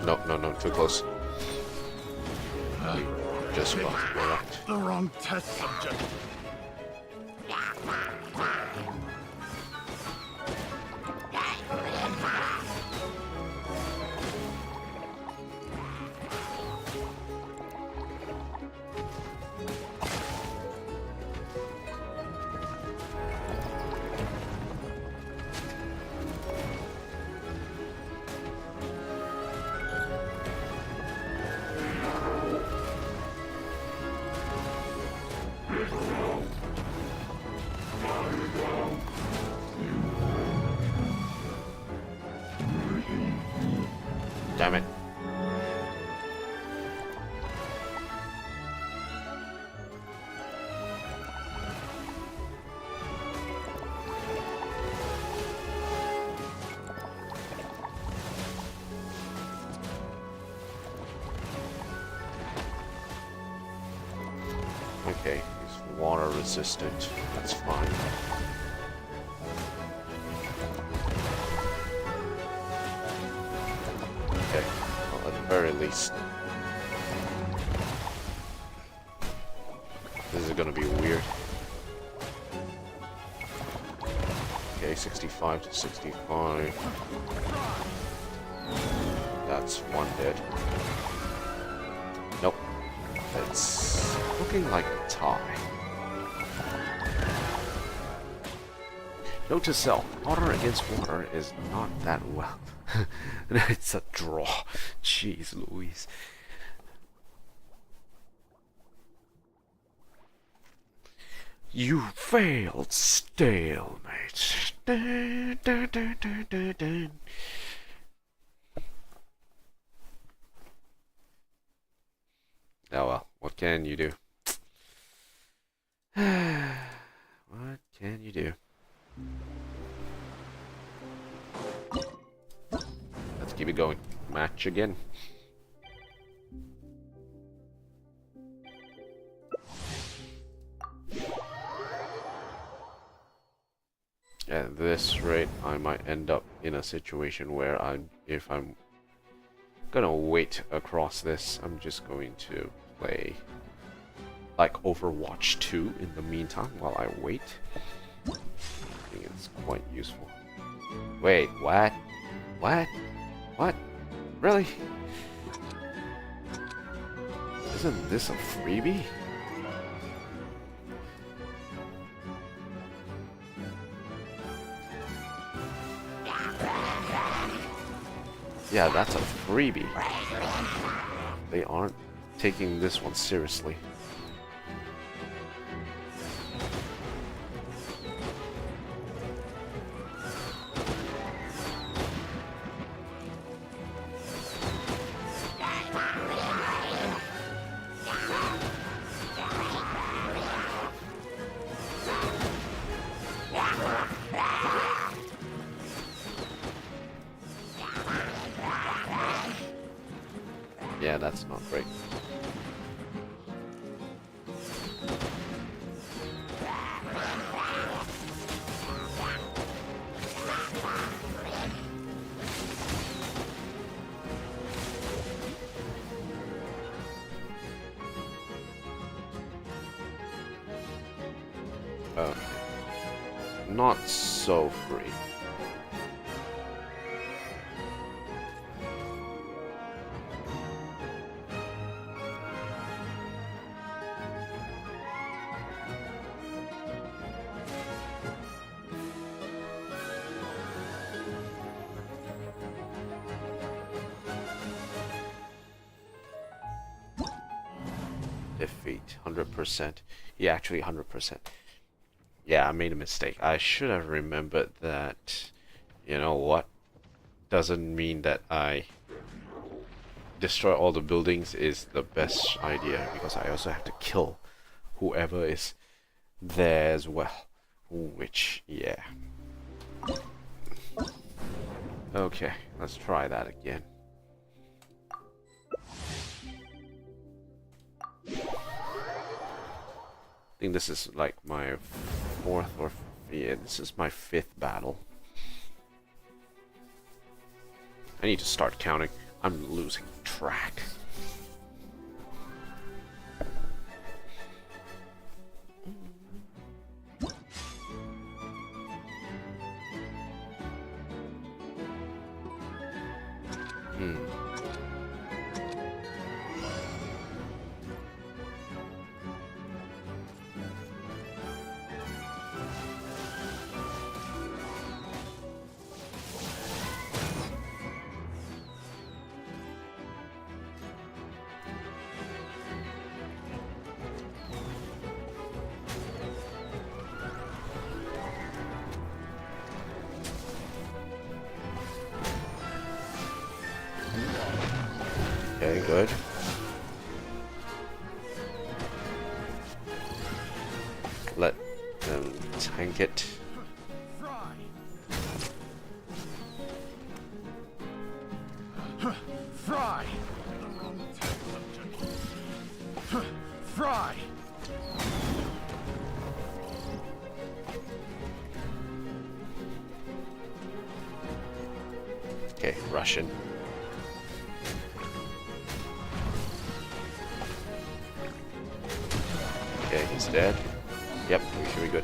No, no, no, too close. Just about correct. The wrong test subject. Damn it. Okay, he's water resistant. That's fine. Okay, well, at the very least, this is gonna be weird. Okay, 65 to 65. That's one dead. Nope. It's looking like a tie. Note to self, water against water is not that well. It's a draw. Jeez Louise. You failed, stalemate. Dun, dun, dun, dun, dun, dun. Oh well, what can you do? What can you do? Let's keep it going. Match again. At this rate, I might end up in a situation where if I'm gonna wait across this, I'm just going to play like Overwatch 2 in the meantime while I wait. I think it's quite useful. Wait, what? What? What? Really? Isn't this a freebie? Yeah, that's a freebie. They aren't taking this one seriously. Yeah, that's not great. Not so free. Defeat 100%. Yeah, actually 100%. Yeah, I made a mistake. I should have remembered that, you know what, doesn't mean that I destroy all the buildings is the best idea, because I also have to kill whoever is there as well. Which, yeah. Okay, let's try that again. I think this is like my fourth or yeah, this is my fifth battle. I need to start counting. I'm losing track. Okay, good. Let them tank it. Fry! Fry! Okay, Russian. Okay, he's dead. Yep, we should be good.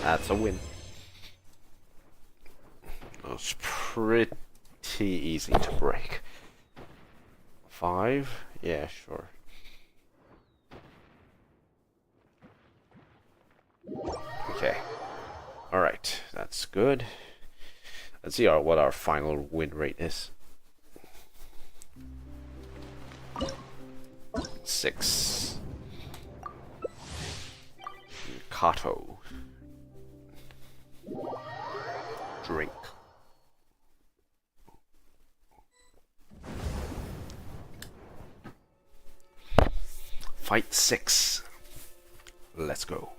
That's a win. That was pretty easy to break. 5? Yeah, sure. Okay. Alright, that's good. Let's see what our final win rate is. 6. Kato. drink. Fight 6. Let's go.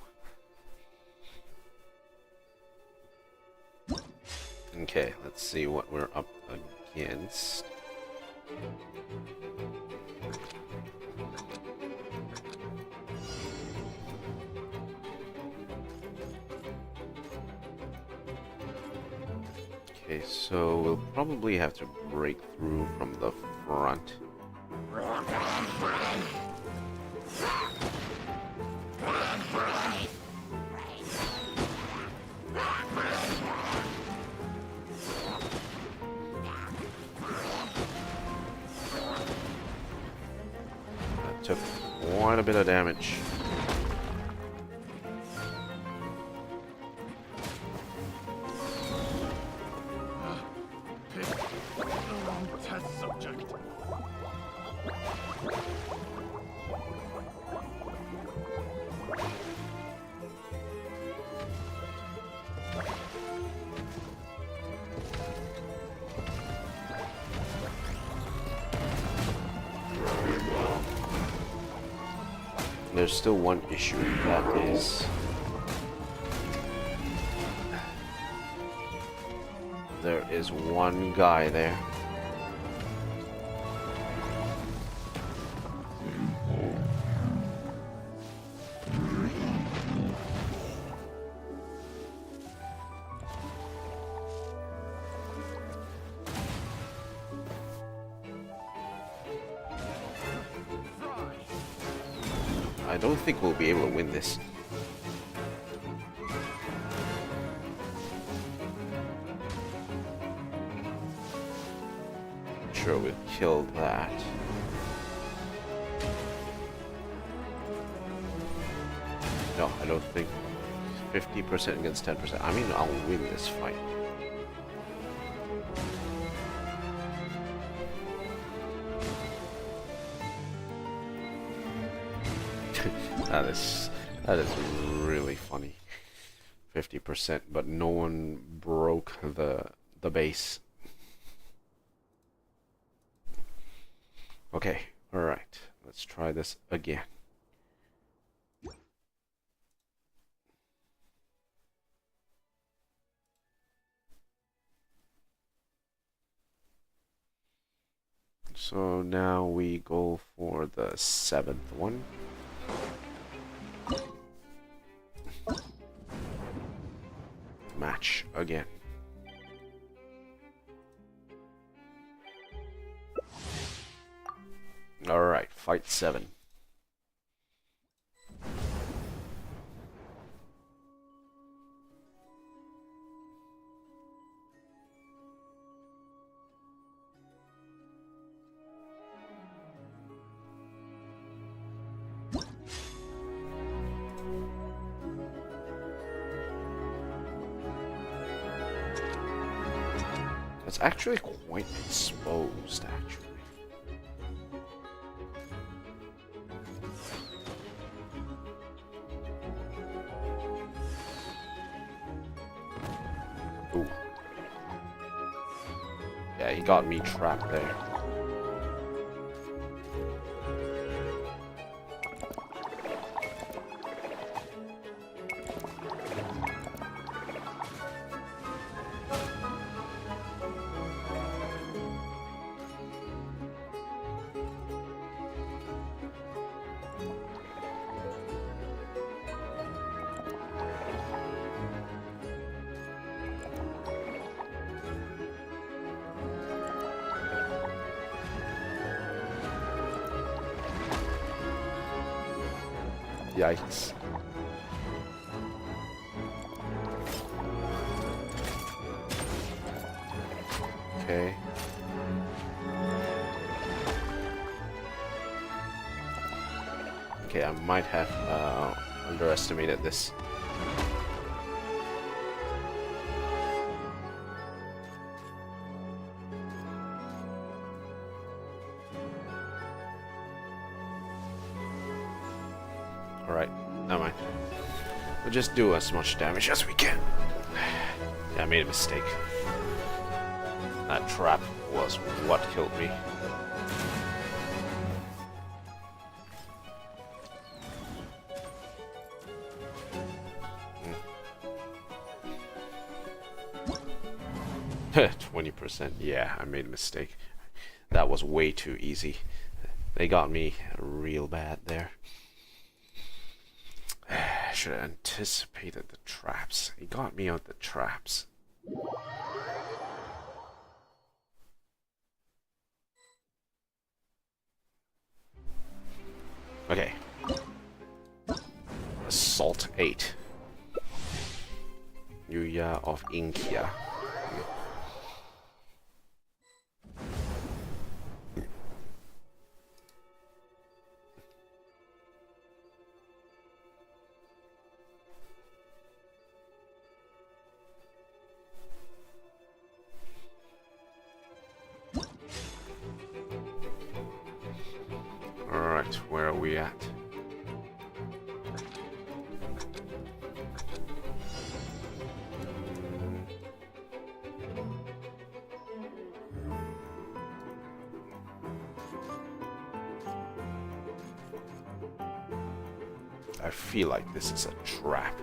Okay, let's see what we're up against. Okay, so we'll probably have to break through from the front. That took quite a bit of damage. Pick the wrong test subject. There's still one issue, that is there is one guy there. I don't think we'll be able to win this. Sure, we'll kill that. No, I don't think 50% against 10%. I mean, I'll win this fight. That is really funny. 50%, but no one broke the base. Okay, all right. Let's try this again. So now we go for the 7th one. Match again. All right, fight 7. It's actually quite exposed, actually. Ooh. Yeah, he got me trapped there. Yikes. Okay. Okay, I might have underestimated this. Alright, never mind. We'll just do as much damage as we can. I made a mistake. That trap was what killed me. Hmm. 20%. Yeah, I made a mistake. That was way too easy. They got me real bad there. I should have anticipated the traps. He got me on the traps. Okay. Assault 8. Yuya of Inkia. Alright, where are we at? I feel like this is a trap.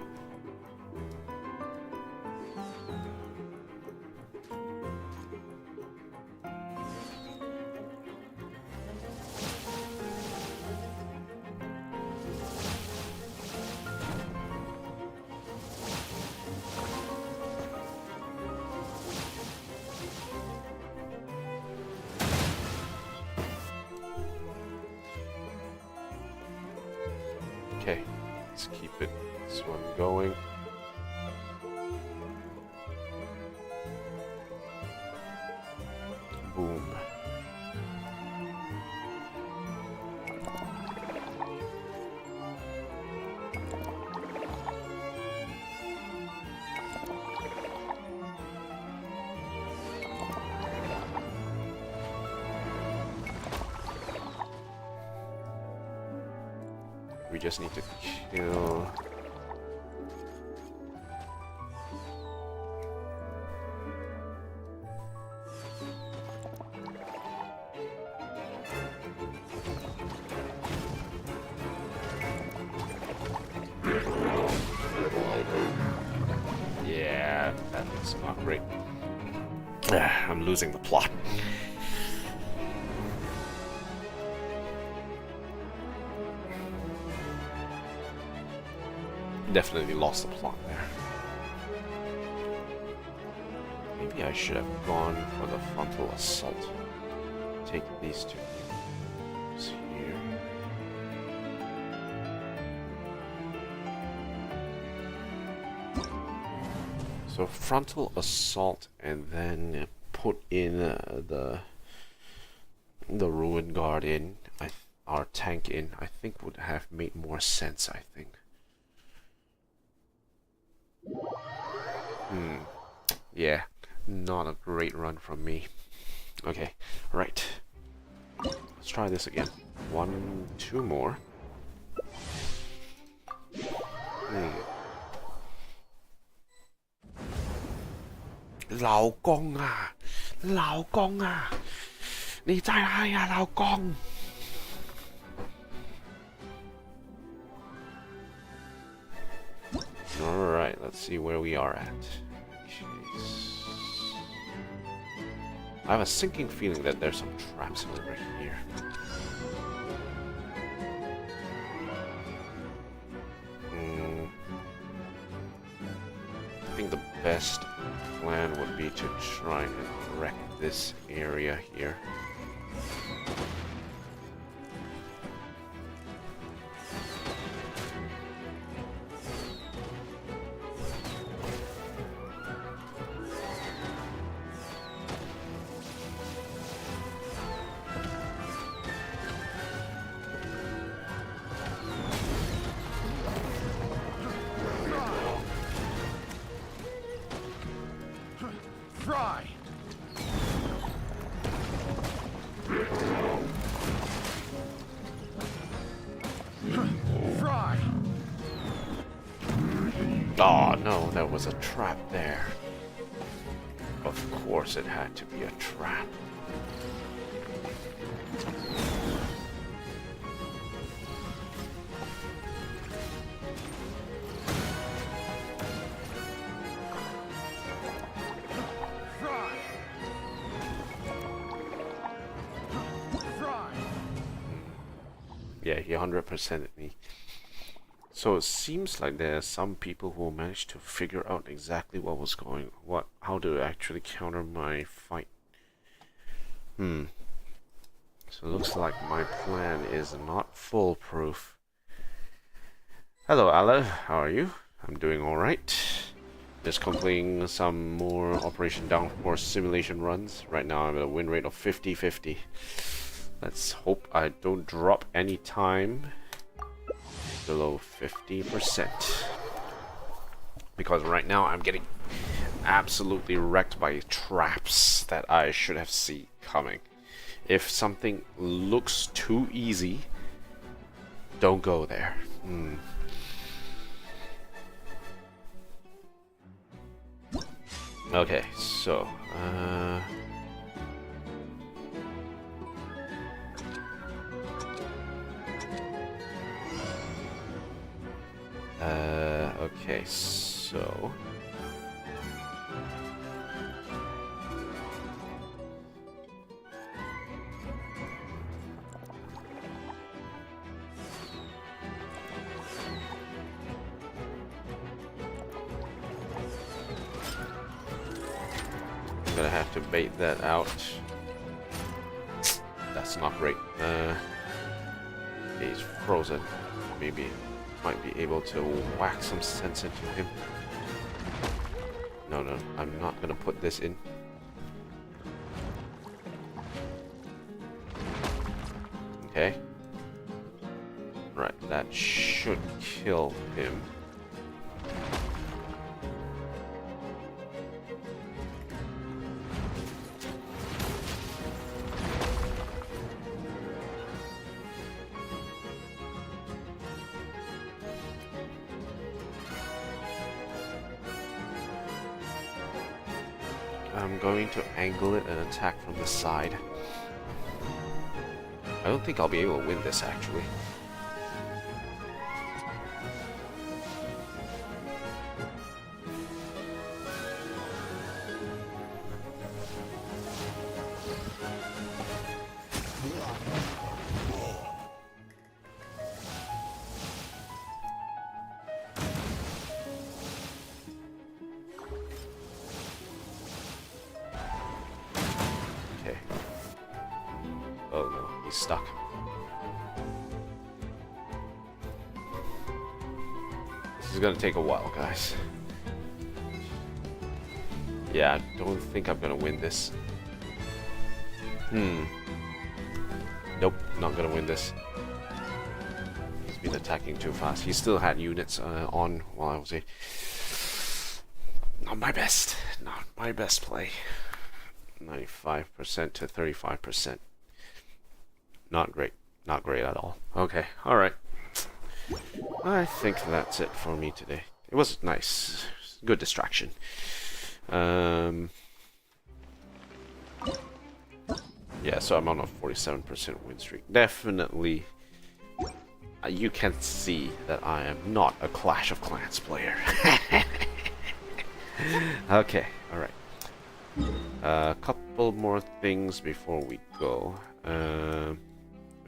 Okay, let's keep this one going. Boom. We just need to kill... Yeah, that's not great. I'm losing the plot. Definitely lost the plot there. Maybe I should have gone for the frontal assault. Take these two units here. So frontal assault and then put in the ruin guard in, our tank in, I think would have made more sense, I think. Yeah, not a great run from me. Okay, right. Let's try this again. 1, 2 more. Lão công à, lão công à, 你在哪呀，老公? Alright, let's see where we are at. Jeez. I have a sinking feeling that there's some traps over here. I think the best plan would be to try and wreck this area here. Fry! Oh no, there was a trap there. Of course it had to be a trap. Yeah, he 100%ed me. So it seems like there are some people who managed to figure out exactly what was going, how to actually counter my fight. So it looks like my plan is not foolproof. Hello, Ala. How are you? I'm doing all right. Just completing some more Operation Downforce simulation runs. Right now I'm at a win rate of 50-50. Let's hope I don't drop any time below 50%. Because right now I'm getting absolutely wrecked by traps that I should have seen coming. If something looks too easy, don't go there. Okay, so okay, so I'm gonna have to bait that out. That's not great. He's frozen. Maybe might be able to whack some sense into him. No, I'm not gonna put this in. Okay. Right, that should kill him. I'm going to angle it and attack from the side. I don't think I'll be able to win this actually. Oh no, he's stuck. This is gonna take a while, guys. Yeah, I don't think I'm gonna win this. Nope, not gonna win this. He's been attacking too fast. He still had units on while I was in. Not my best play. 95% to 35%. Not great at all. Okay, alright. I think that's it for me today. It was nice. Good distraction. Yeah, so I'm on a 47% win streak. Definitely, you can see that I am not a Clash of Clans player. Okay, alright. A couple more things before we go. We're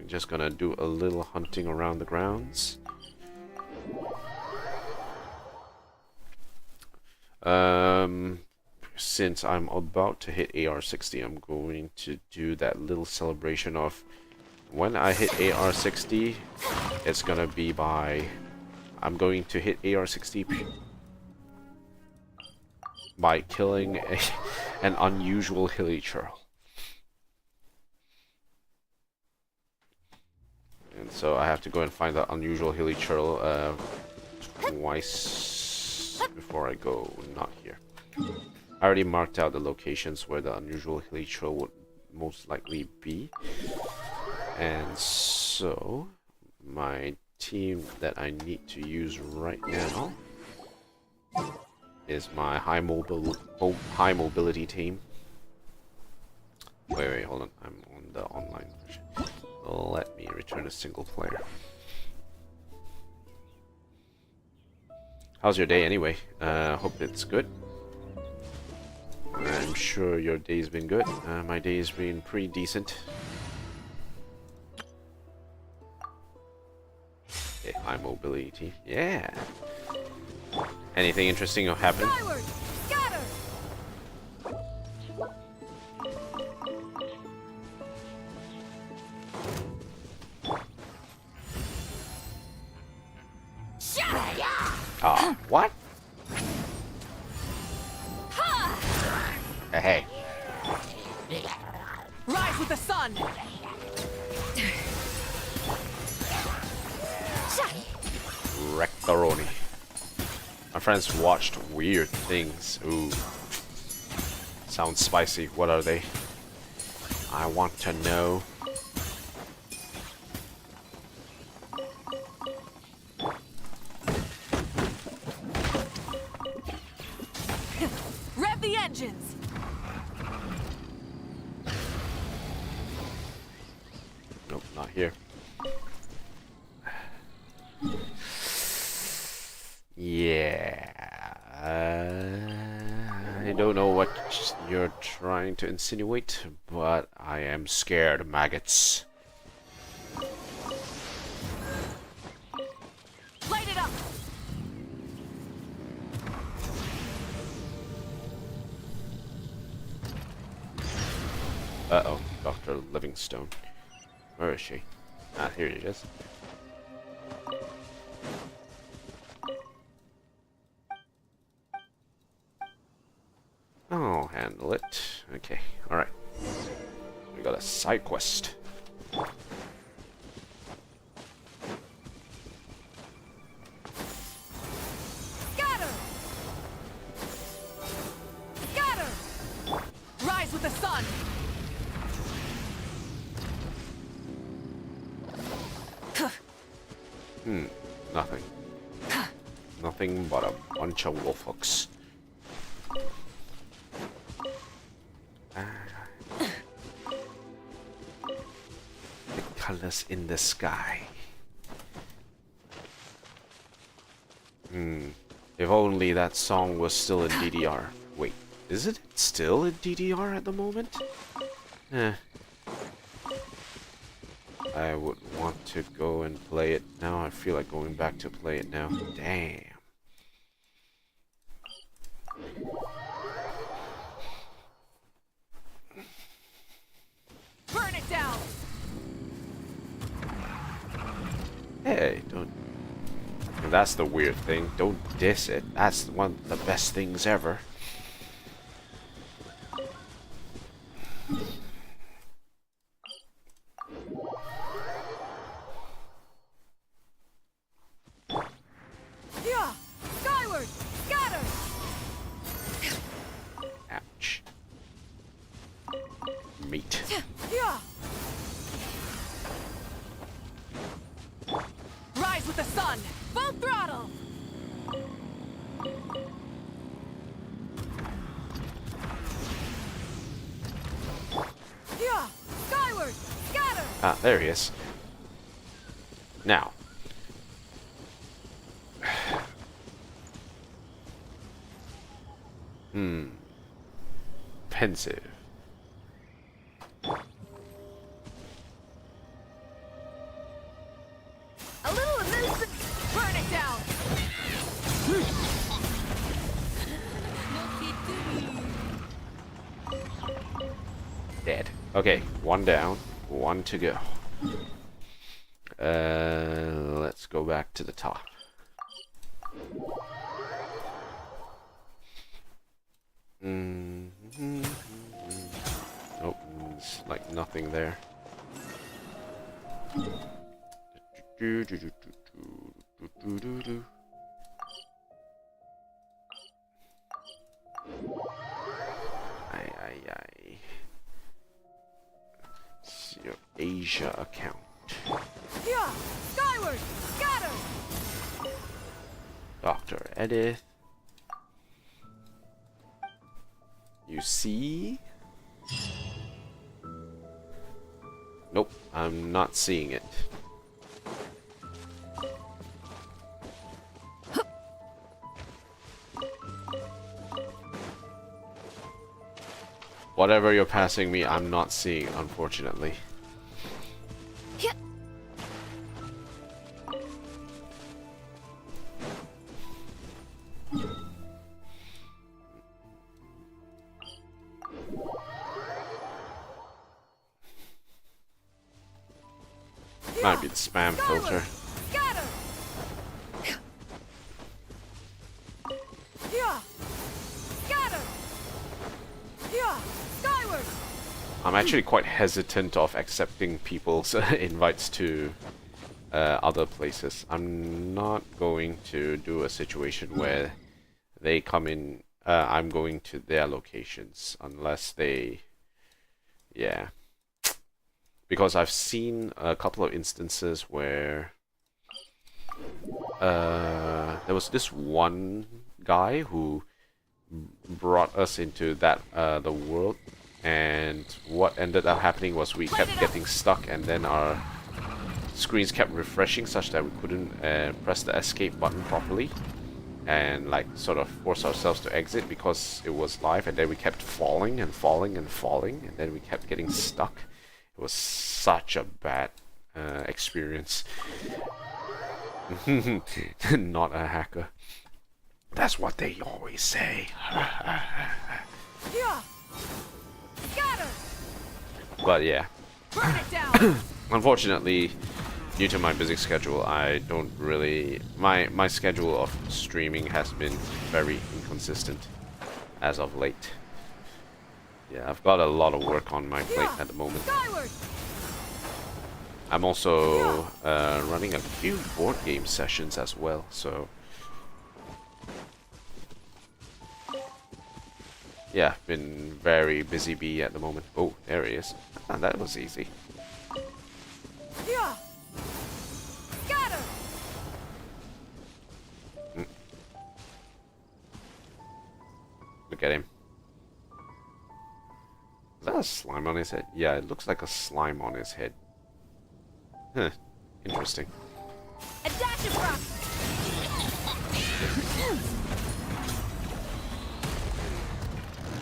just gonna do a little hunting around the grounds. Since I'm about to hit AR60, I'm going to do that little celebration of when I hit AR60, it's gonna be by... I'm going to hit AR60 by killing an unusual hilly churl. And so I have to go and find that unusual hilly churl twice before I go, not here. I already marked out the locations where the unusual hilly churl would most likely be. And so my team that I need to use right now is my high mobility team. Wait, hold on. I'm on the online version. Let me return a single player. How's your day anyway? Hope it's good. I'm sure your day's been good. My day's been pretty decent. Okay, high mobility team. Yeah. Anything interesting happened? Skyward! Scatter! Ah, what? Hey. Rise with the sun! Rectoroni. My friends watched weird things. Ooh. Sounds spicy. What are they? I want to know. Rev the engines! Nope, not here. Yeah. I don't know what you're trying to insinuate, but I am scared, maggots. Light it up! Uh-oh, Dr. Livingstone. Where is she? Ah, here it is. I'll handle it. Okay, alright. We got a side quest. Scatter! Scatter! Rise with the sun! Nothing. Nothing but a bunch of wolf hooks. The colors in the sky. If only that song was still in DDR. Wait, is it still in DDR at the moment? I would want to go and play it now. I feel like going back to play it now. Damn. Burn it down! Hey, don't... And that's the weird thing. Don't diss it. That's one of the best things ever. Yeah! Skyward! Scatter! Ouch. Meat. Yeah! Rise with the sun! Full throttle! Yeah! Skyward! Scatter! Ah, there he is. Now. Pensive. A little elusive! Burn it down! Dead. Okay, one down, one to go. Let's go back to the top. Nope, it's like nothing there. Ay. It's your Asia account. Yeah! Skyward! Scatter! Dr. Edith. You see? Nope, I'm not seeing it. Whatever you're passing me, I'm not seeing, unfortunately. Might be the spam filter. Scatter! Yeah! Scatter! Yeah! Skyward! I'm actually quite hesitant of accepting people's invites to other places. I'm not going to do a situation where they come in, I'm going to their locations unless they, yeah. Because I've seen a couple of instances where there was this one guy who brought us into that the world, and what ended up happening was we kept getting stuck, and then our screens kept refreshing such that we couldn't press the escape button properly and like sort of force ourselves to exit because it was live, and then we kept falling and falling and falling, and then we kept getting stuck. It was such a bad experience. Not a hacker. That's what they always say. Yeah! Scatter! But yeah. Burn it down! Unfortunately, due to my busy schedule, I don't really... My schedule of streaming has been very inconsistent as of late. Yeah, I've got a lot of work on my plate at the moment. Skyward! I'm also running a few board game sessions as well, so... Yeah, been very busy bee at the moment. Oh, there he is. And that was easy. Yeah! Scatter! Look at him. Is that a slime on his head? Yeah, it looks like a slime on his head. Huh. Interesting. A dash of rock!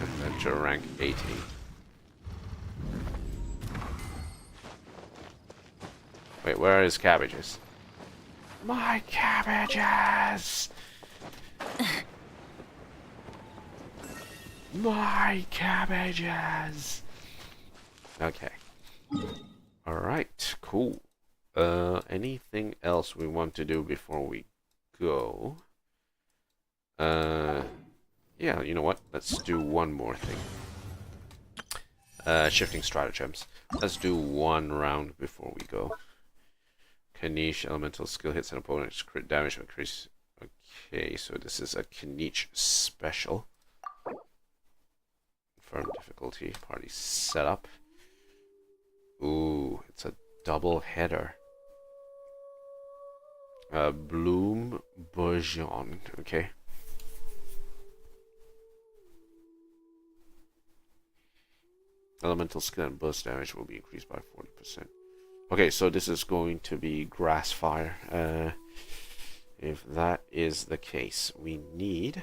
Adventure rank 80. Wait, where are his cabbages? My cabbages! My cabbages! Okay. Alright, cool. Anything else we want to do before we go? Yeah, you know what? Let's do one more thing. Shifting stratagems. Let's do one round before we go. Kniche elemental skill hits an opponent's crit damage increase. Okay, so this is a Kniche special. Confirm difficulty. Party setup. Ooh, it's a double header. Bloom Bourgeon. Okay. Elemental skill and burst damage will be increased by 40%. Okay, so this is going to be grass fire. If that is the case, we need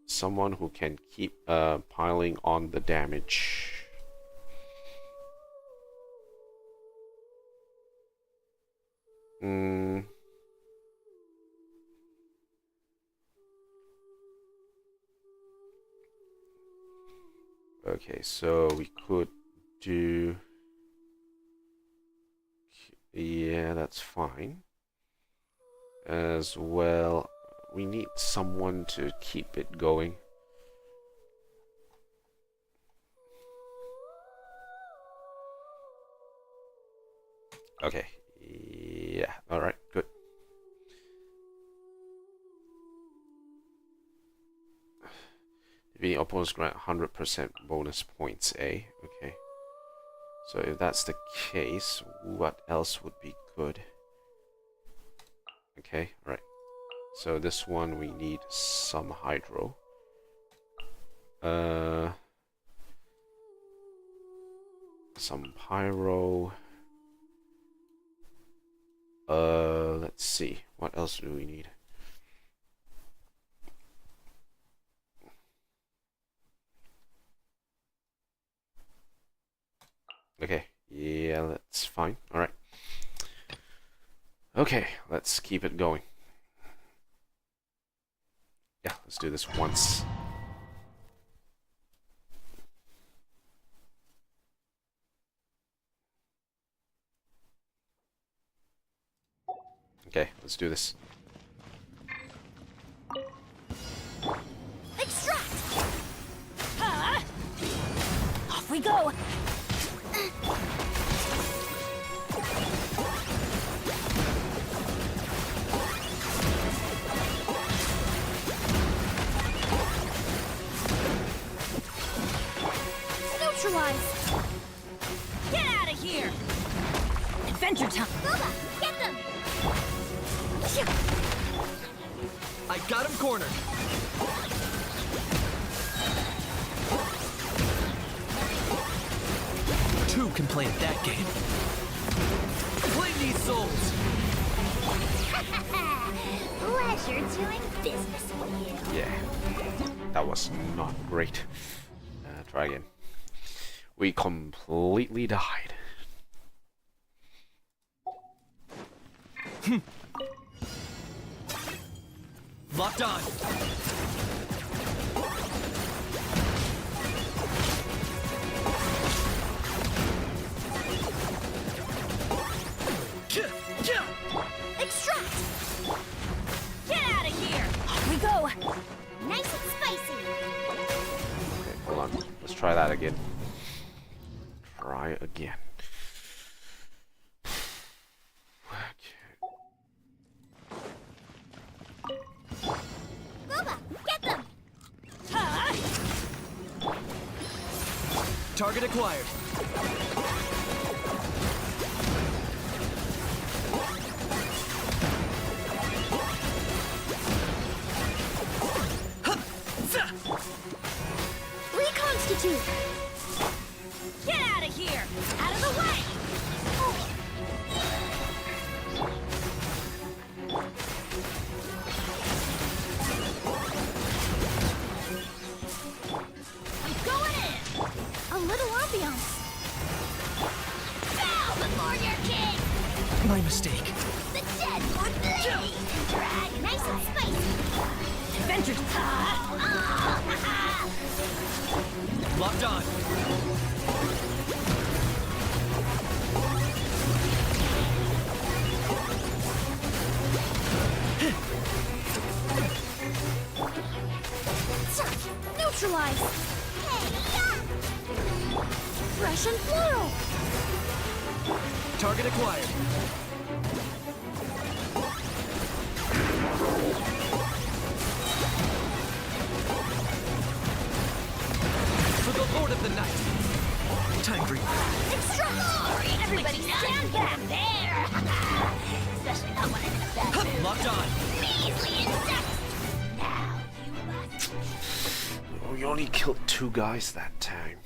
someone who can keep piling on the damage. Okay, so we could do... Yeah, that's fine. As well, we need someone to keep it going. Okay, yeah, alright, good. The opponents grant 100% bonus points, eh? Okay. So if that's the case, what else would be good? Okay, right. So this one we need some hydro. Some pyro. Let's see. What else do we need? Okay. Yeah, that's fine. All right. Okay, let's keep it going. Yeah, let's do this once. Okay, let's do this. Extract! Off we go! Neutralize! Get out of here! Adventure time! Boba, get them! I got him cornered. Two can play at that game. Play these souls. Pleasure doing business with you. Yeah, that was not great. Try again. We completely died. Locked on. Extract! Get out of here! Off we go! Nice and spicy! Okay, hold on. Let's try that again. Try again. Boba, get them! Target acquired. Reconstitute! Get out of here! Out of the way! I'm going in! A little ambiance. Bow before your king! My mistake. The dead would bleed! Drag nice and spicy! Adventure time! Locked on. Neutralize! Hey, fresh and floral! Target acquired. For the Lord of the Night. Time breather. Extraordinary! Everybody stand back there! Especially not when I'm in a bad mood. Locked on. Measly insects! Now you must... We only killed 2 guys that time.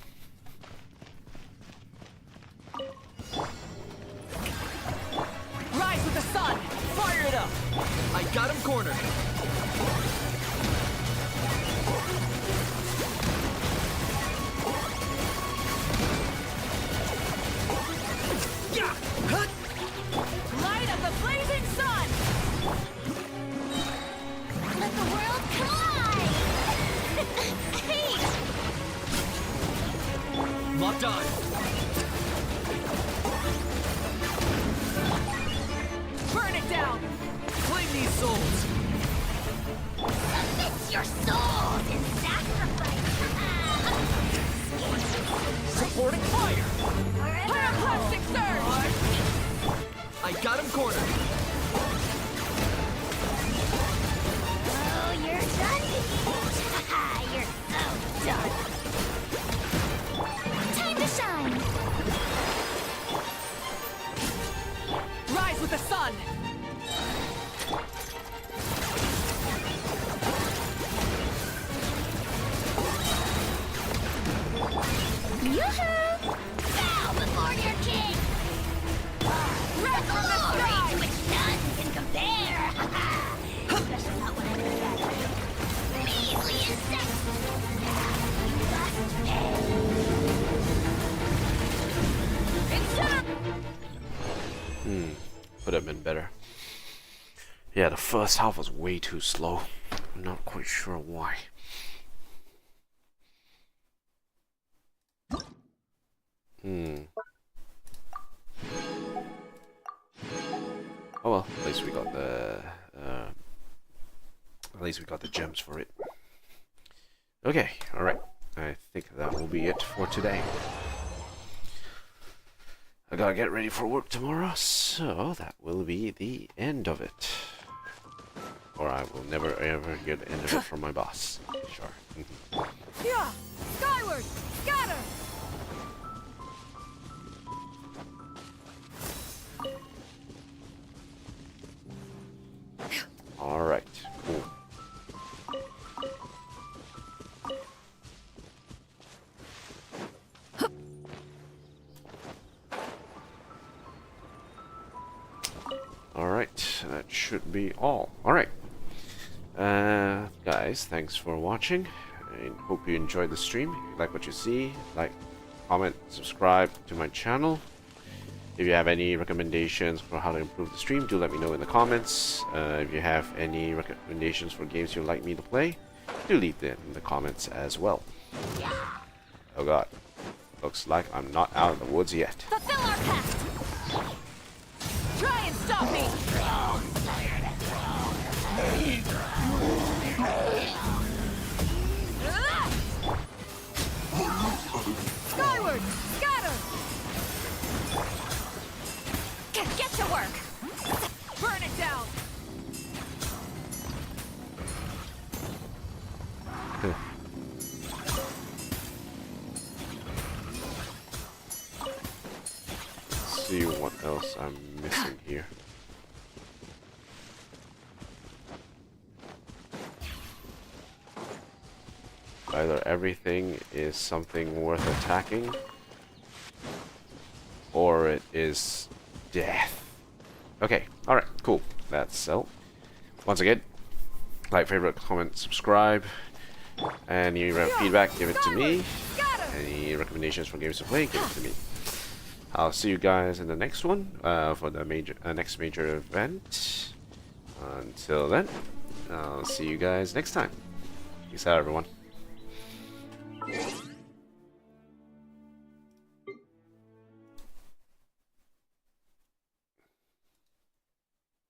Rise with the sun! Fire it up! I got him cornered. Light of the blazing sun! Let the world collide! Hate! Locked on. Burn it down! Claim these souls. Submit your souls in sacrifice! Supporting fire. Pyroclastic surge! I got him cornered. Oh, you're done! You're so done! Time to shine! Rise with the sun! have been better. Yeah, the first half was way too slow. I'm not quite sure why. Oh well, at least we got the gems for it. Okay, all right. I think that will be it for today. I gotta get ready for work tomorrow, so that will be the end of it. Or I will never ever get the end of it from my boss. Sure. Yeah! Skyward! Scatter! Alright, cool. Alright, that should be all. Alright. Guys, thanks for watching. I hope you enjoyed the stream. If you like what you see, like, comment, subscribe to my channel. If you have any recommendations for how to improve the stream, do let me know in the comments. If you have any recommendations for games you'd like me to play, do leave them in the comments as well. Oh god. Looks like I'm not out of the woods yet. Fulfill our pact! Try and stop me! Skyward! Scatter! Get to work! Burn it down! See what else I'm missing here. Either everything is something worth attacking, or it is death. Okay, alright, cool. That's so. Once again, like, favorite, comment, subscribe. Any feedback, give it to me. Any recommendations for games to play, give it to me. I'll see you guys in the next one for the next major event. Until then, I'll see you guys next time. Peace out, everyone.